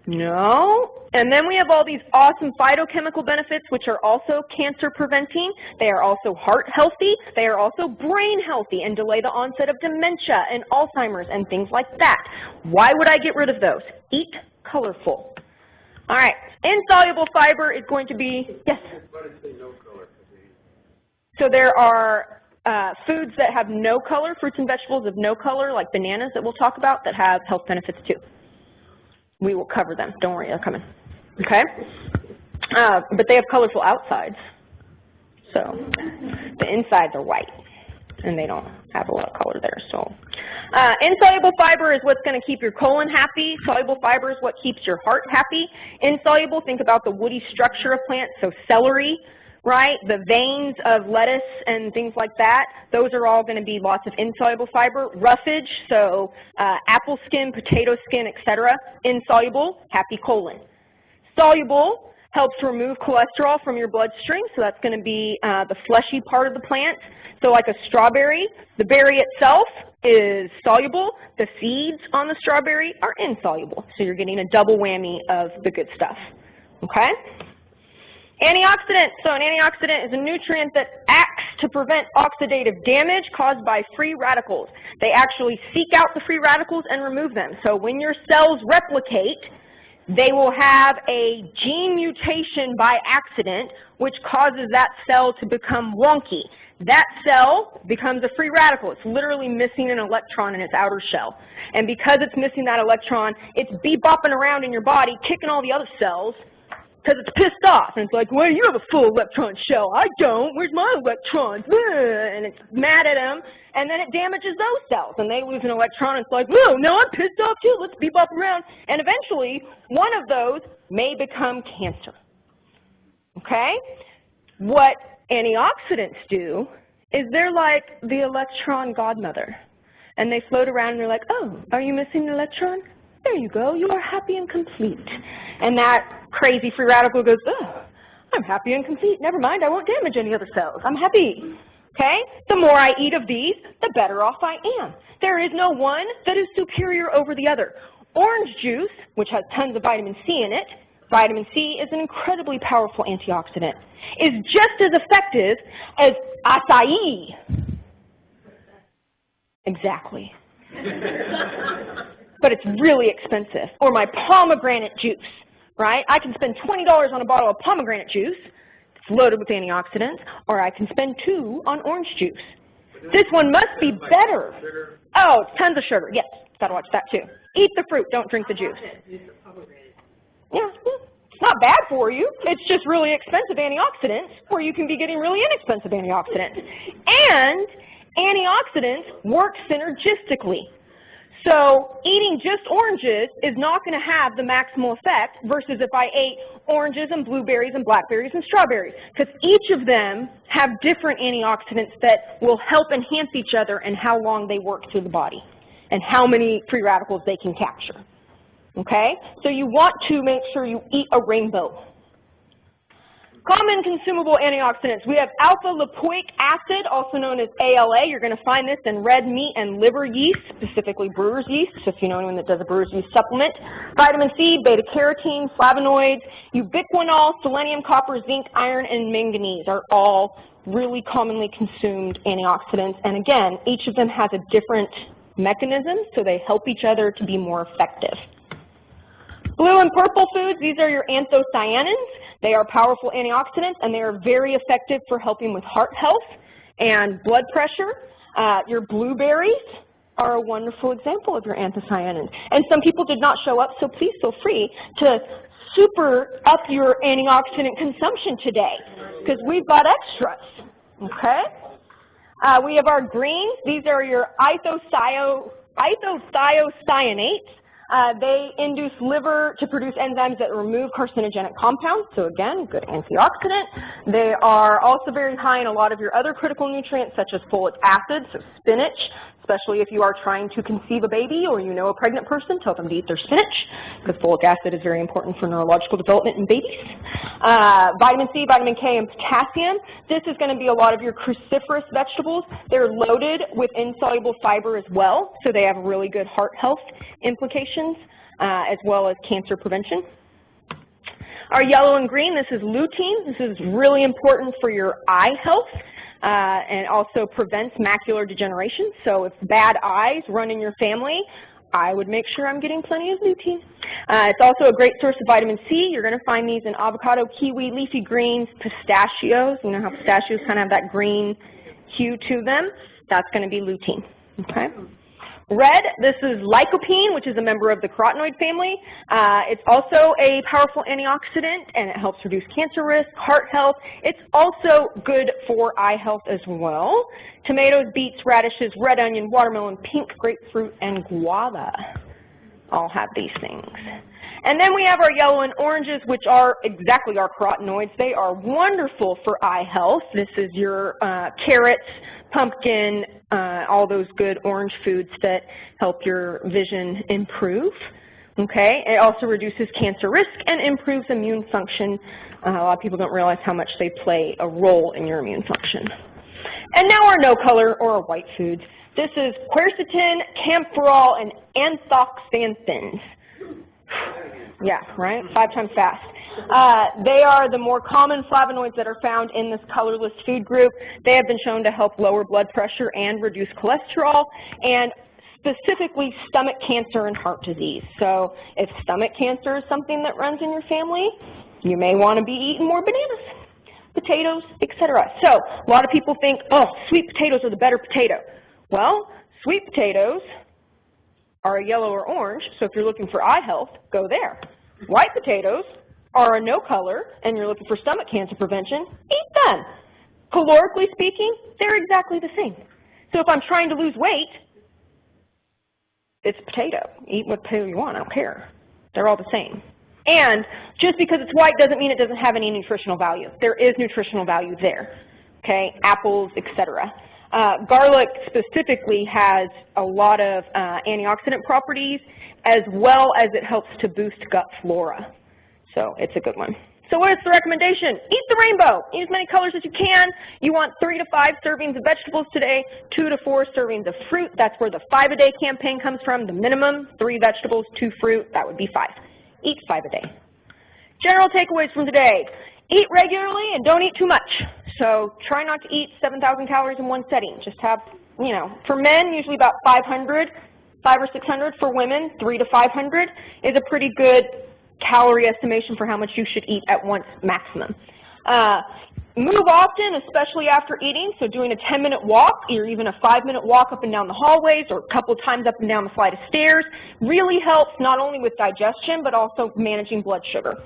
No. And then we have all these awesome phytochemical benefits, which are also cancer preventing. They are also heart healthy. They are also brain healthy and delay the onset of dementia and Alzheimer's and things like that. Why would I get rid of those? Eat colorful. All right. Insoluble fiber is going to be, yes? So there are foods that have no color, fruits and vegetables of no color, like bananas that we'll talk about, that have health benefits too. We will cover them. Don't worry, they're coming. Okay? But they have colorful outsides. So the insides are white, and they don't have a lot of color there. So insoluble fiber is what's going to keep your colon happy. Soluble fiber is what keeps your heart happy. Insoluble, think about the woody structure of plants, so celery, right? The veins of lettuce and things like that, those are all going to be lots of insoluble fiber. Roughage, so apple skin, potato skin, etc. Insoluble, happy colon. Soluble helps remove cholesterol from your bloodstream, so that's going to be the fleshy part of the plant. So like a strawberry, the berry itself is soluble. The seeds on the strawberry are insoluble, so you're getting a double whammy of the good stuff. Okay? Antioxidant. So an antioxidant is a nutrient that acts to prevent oxidative damage caused by free radicals. They actually seek out the free radicals and remove them. So when your cells replicate, they will have a gene mutation by accident, which causes that cell to become wonky. That cell becomes a free radical. It's literally missing an electron in its outer shell. And because it's missing that electron, it's bebopping around in your body, kicking all the other cells, because it's pissed off. And it's like, well, you have a full electron shell. I don't. Where's my electrons? And it's mad at them. And then it damages those cells. And they lose an electron. And it's like, whoa, no, I'm pissed off too. Let's bebop around. And eventually, one of those may become cancer. Okay? What antioxidants do is they're like the electron godmother. And they float around and they're like, oh, are you missing an electron? There you go. You are happy and complete. And that crazy free radical goes, oh, I'm happy and complete. Never mind, I won't damage any other cells. I'm happy. Okay? The more I eat of these, the better off I am. There is no one that is superior over the other. Orange juice, which has tons of vitamin C in it, vitamin C is an incredibly powerful antioxidant, is just as effective as acai. Exactly. But it's really expensive. Or my pomegranate juice, right? I can spend $20 on a bottle of pomegranate juice, it's loaded with antioxidants, or I can spend $2 on orange juice. This one must be better. Oh, it's tons of sugar. Yes, gotta watch that too. Eat the fruit, don't drink the juice. Yeah, it's not bad for you. It's just really expensive antioxidants, where you can be getting really inexpensive antioxidants. And antioxidants work synergistically. So eating just oranges is not going to have the maximal effect versus if I ate oranges and blueberries and blackberries and strawberries, because each of them have different antioxidants that will help enhance each other and how long they work through the body and how many free radicals they can capture. Okay? So you want to make sure you eat a rainbow. Common consumable antioxidants. We have alpha-lipoic acid, also known as ALA. You're going to find this in red meat and liver yeast, specifically brewer's yeast, so if you know anyone that does a brewer's yeast supplement. Vitamin C, beta-carotene, flavonoids, ubiquinol, selenium, copper, zinc, iron, and manganese are all really commonly consumed antioxidants. And again, each of them has a different mechanism, so they help each other to be more effective. Blue and purple foods, these are your anthocyanins. They are powerful antioxidants, and they are very effective for helping with heart health and blood pressure. Your blueberries are a wonderful example of your anthocyanins. And some people did not show up, so please feel free to super up your antioxidant consumption today, because we've got extras, okay? We have our greens. These are your isothiocyanates. They induce liver to produce enzymes that remove carcinogenic compounds, so again, good antioxidant. They are also very high in a lot of your other critical nutrients, such as folic acid, so spinach, especially if you are trying to conceive a baby or you know a pregnant person, tell them to eat their spinach, because folic acid is very important for neurological development in babies. Vitamin C, vitamin K, and potassium. This is going to be a lot of your cruciferous vegetables. They're loaded with insoluble fiber as well, so they have really good heart health implications, as well as cancer prevention. Our yellow and green, this is lutein. This is really important for your eye health. And also prevents macular degeneration. So if bad eyes run in your family, I would make sure I'm getting plenty of lutein. It's also a great source of vitamin C. You're going to find these in avocado, kiwi, leafy greens, pistachios. You know how pistachios kind of have that green hue to them? That's going to be lutein, okay? Red, this is lycopene, which is a member of the carotenoid family. It's also a powerful antioxidant, and it helps reduce cancer risk, heart health. It's also good for eye health as well. Tomatoes, beets, radishes, red onion, watermelon, pink grapefruit, and guava all have these things. And then we have our yellow and oranges, which are exactly our carotenoids. They are wonderful for eye health. This is your carrots, pumpkin, all those good orange foods that help your vision improve, okay? It also reduces cancer risk and improves immune function. A lot of people don't realize how much they play a role in your immune function. And now our no color or our white foods. This is quercetin, camphorol, and anthoxanthins. Yeah, right? 5 times fast. They are the more common flavonoids that are found in this colorless food group. They have been shown to help lower blood pressure and reduce cholesterol, and specifically stomach cancer and heart disease. So if stomach cancer is something that runs in your family, you may want to be eating more bananas, potatoes, etc. So a lot of people think, oh, sweet potatoes are the better potato. Well, sweet potatoes are a yellow or orange, so if you're looking for eye health, go there. White potatoes are a no color, and you're looking for stomach cancer prevention, eat them. Calorically speaking, they're exactly the same. So if I'm trying to lose weight, it's potato. Eat what potato you want, I don't care. They're all the same. And just because it's white doesn't mean it doesn't have any nutritional value. There is nutritional value there, okay? Apples, etc. Garlic specifically has a lot of antioxidant properties, as well as it helps to boost gut flora. So it's a good one. So what is the recommendation? Eat the rainbow. Eat as many colors as you can. You want 3 to 5 servings of vegetables today, 2 to 4 servings of fruit. That's where the 5-a-day campaign comes from. The minimum, 3 vegetables, 2 fruit. That would be 5. Eat 5 a day. General takeaways from today. Eat regularly and don't eat too much. So try not to eat 7,000 calories in one setting. Just have, you know, for men, usually about 500 or 600. For women, 300 to 500 is a pretty good calorie estimation for how much you should eat at once maximum. Move often, especially after eating, so doing a 10-minute walk or even a 5-minute walk up and down the hallways or a couple of times up and down the flight of stairs really helps not only with digestion but also managing blood sugar.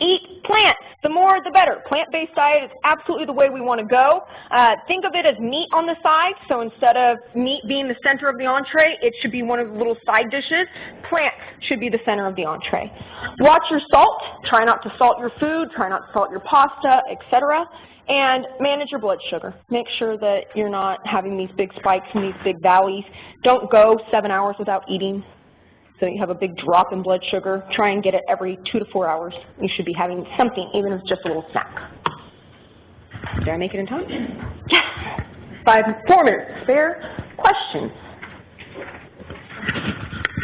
Eat plants. The more, the better. Plant-based diet is absolutely the way we want to go. Think of it as meat on the side. So instead of meat being the center of the entree, it should be one of the little side dishes. Plants should be the center of the entree. Watch your salt. Try not to salt your food. Try not to salt your pasta, etc. And manage your blood sugar. Make sure that you're not having these big spikes and these big valleys. Don't go 7 hours without eating, so you have a big drop in blood sugar. Try and get it every 2 to 4 hours. You should be having something, even if it's just a little snack. Did I make it in time? Yes! 4 minutes spare. Questions?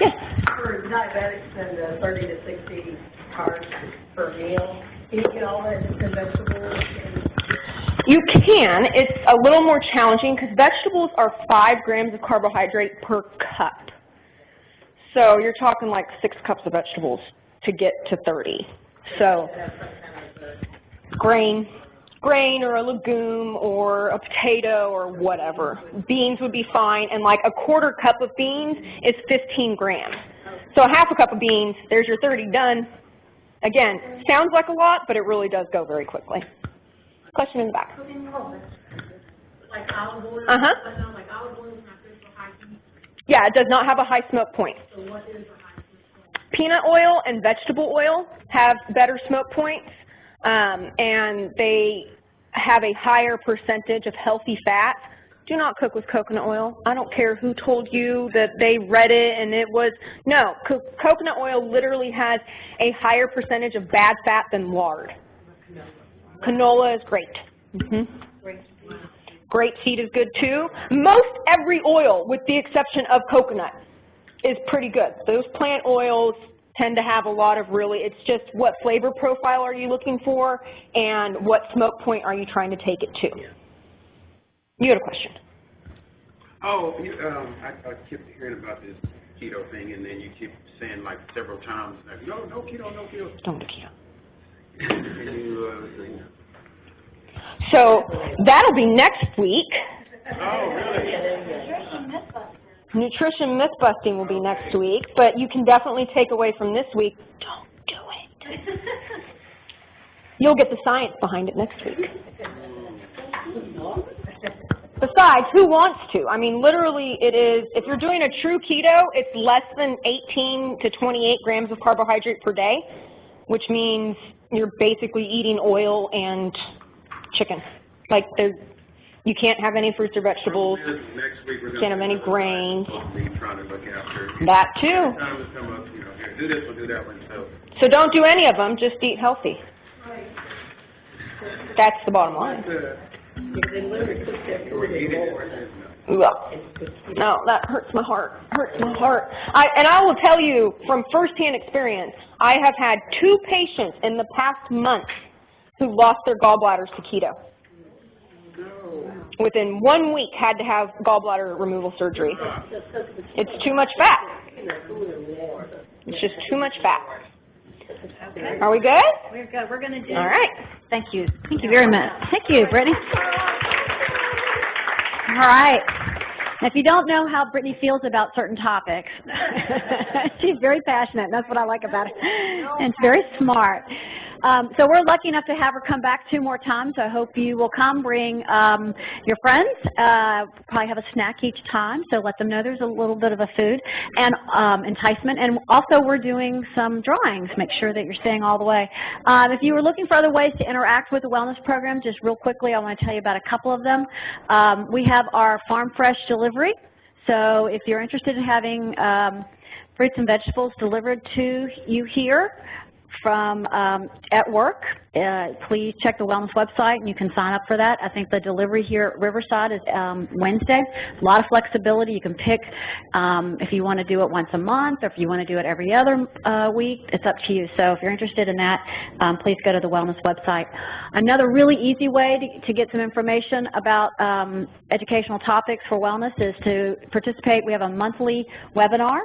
Yes? For diabetics and 30 to 60 carbs per meal, can you get all that just in vegetables? You can. It's a little more challenging because vegetables are 5 grams of carbohydrate per cup. So you're talking like 6 cups of vegetables to get to 30. So grain or a legume or a potato or whatever. Beans would be fine, and like a 1/4 cup of beans is 15 grams. So a 1/2 cup of beans, there's your 30 done. Again, sounds like a lot, but it really does go very quickly. Question in the back. Like olive oil? Uh-huh. I know, like olive oil is not good for high heat. Yeah, it does not have a high smoke point. So what is a high heat? Peanut oil and vegetable oil have better smoke points, and they have a higher percentage of healthy fat. Do not cook with coconut oil. I don't care who told you that they read it and it was, no, coconut oil literally has a higher percentage of bad fat than lard. Canola is great. Grapeseed is good too. Most every oil, with the exception of coconut, is pretty good. Those plant oils tend to have a lot of really, it's just what flavor profile are you looking for and what smoke point are you trying to take it to. You had a question. Oh, I keep hearing about this keto thing, and then you keep saying like several times, like, no keto, no keto. Don't do keto. Can you, So that'll be next week. oh, really? Nutrition myth busting will be next week, but you can definitely take away from this week, don't do it. You'll get the science behind it next week. Besides, who wants to? I mean, literally it is, if you're doing a true keto, it's less than 18 to 28 grams of carbohydrate per day, which means you're basically eating oil and chicken. Like, you can't have any fruits or vegetables. Next week we're Can't have any grains. Trying to look after. That too. Time has come up, here, do this one, do that one. So don't do any of them, just eat healthy. That's the bottom line. No, that hurts my heart. Hurts my heart. And I will tell you from firsthand experience, I have had 2 patients in the past month who lost their gallbladders to keto. Within 1 week, had to have gallbladder removal surgery. It's too much fat. It's just too much fat. Okay. Are we good? We're good. We're going to do. All right. Thank you. Thank you very much. Thank you, Brittany. All right. Now, if you don't know how Brittany feels about certain topics, she's very passionate, and that's what I like about her. And it's very smart. So we're lucky enough to have her come back 2 more times. I hope you will come, bring your friends, probably have a snack each time, so let them know there's a little bit of a food and enticement. And also we're doing some drawings. Make sure that you're staying all the way. If you were looking for other ways to interact with the wellness program, just real quickly, I want to tell you about a couple of them. We have our Farm Fresh delivery. So if you're interested in having fruits and vegetables delivered to you here, from at work, please check the wellness website and you can sign up for that. I think the delivery here at Riverside is Wednesday. A lot of flexibility. You can pick if you want to do it once a month or if you want to do it every other week. It's up to you. So if you're interested in that, please go to the wellness website. Another really easy way to get some information about educational topics for wellness is to participate. We have a monthly webinar.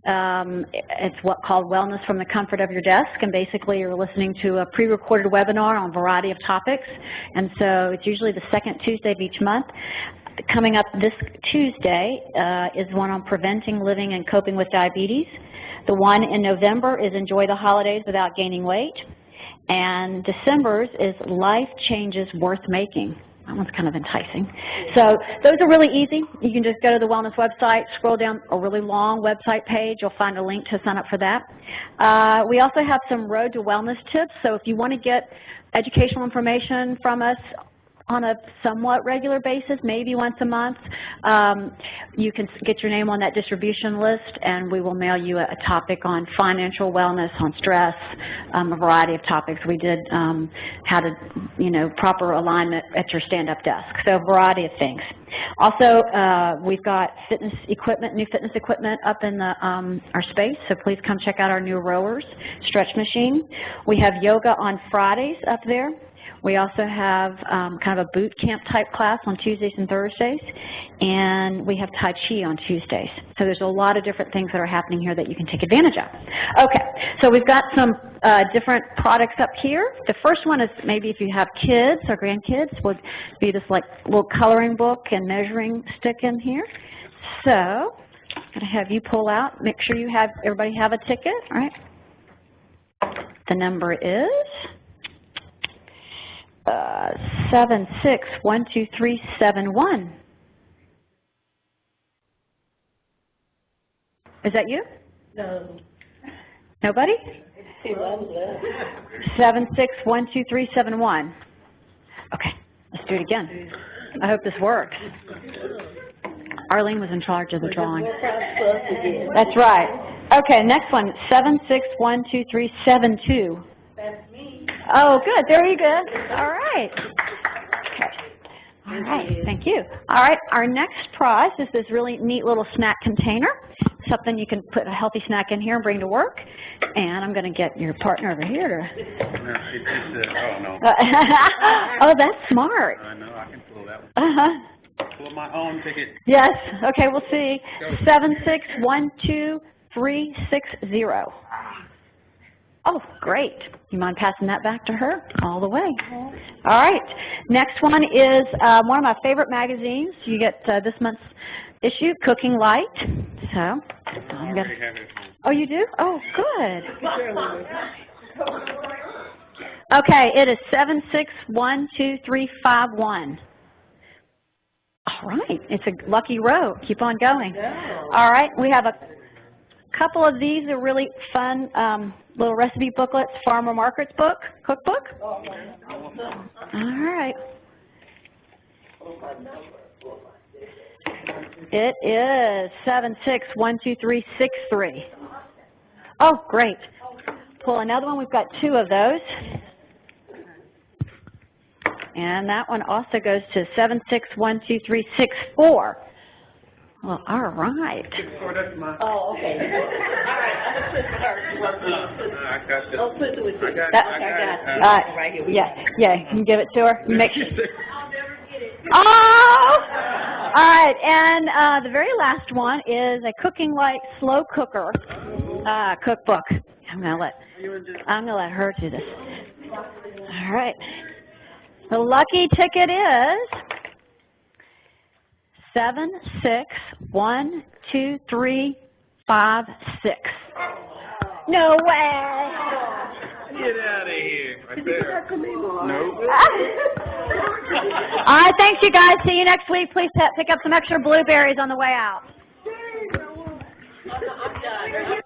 It's called Wellness from the Comfort of Your Desk, and basically you're listening to a pre-recorded webinar on a variety of topics, and so it's usually the 2nd Tuesday of each month. Coming up this Tuesday is one on preventing, living, and coping with diabetes. The one in November is Enjoy the Holidays Without Gaining Weight, and December's is Life Changes Worth Making. That one's kind of enticing. So those are really easy. You can just go to the wellness website, scroll down a really long website page. You'll find a link to sign up for that. We also have some Road to Wellness tips. So if you want to get educational information from us on a somewhat regular basis, maybe once a month. You can get your name on that distribution list, and we will mail you a topic on financial wellness, on stress, a variety of topics. We did how to, proper alignment at your stand-up desk, so a variety of things. Also, we've got fitness equipment, new fitness equipment up in the, our space, so please come check out our new rowers, stretch machine. We have yoga on Fridays up there. We also have kind of a boot camp type class on Tuesdays and Thursdays, and we have Tai Chi on Tuesdays. So there's a lot of different things that are happening here that you can take advantage of. Okay, so we've got some different products up here. The first one is maybe if you have kids or grandkids, would be this like little coloring book and measuring stick in here. So I'm going to have you pull out, make sure you have, everybody have a ticket, all right? The number is 7612371. Is that you? No. Nobody? 7612371. Okay, let's do it again. I hope this works. Arlene was in charge of the drawing. That's right. Okay, next one, 7612372. That's me. Oh, good. There you go. All right. Okay. All right. Thank you. All right. Our next prize is this really neat little snack container, something you can put a healthy snack in here and bring to work. And I'm going to get your partner over here to. Oh, no. Oh, that's smart. I know. I can pull that one. Uh-huh. Pull my own ticket. Yes. Okay. We'll see. 7612360. Oh, great. You mind passing that back to her? All the way. All right. Next one is one of my favorite magazines. You get this month's issue, Cooking Light. So, I'm gonna, oh, you do? Oh, good. Okay, it is 7612351. All right. It's a lucky row. Keep on going. All right. We have a couple of these are really fun little recipe booklets, Farmer Market's book, cookbook. All right. It is 7612363. Oh, great. Pull another one. We've got two of those. And that one also goes to 7612364. Well, all right. Oh, okay. All right, I'm going to put her. I got this. I'll put it with you. I got it. Right here. Yeah, you can give it to her. Make sure. I'll never get it. Oh! All right, and the very last one is a Cooking Light slow cooker cookbook. I'm gonna let her do this. All right. The lucky ticket is 761356. No way! Get out of here. Right there. Nope. All right, thanks you guys. See you next week. Please pick up some extra blueberries on the way out. I'm done.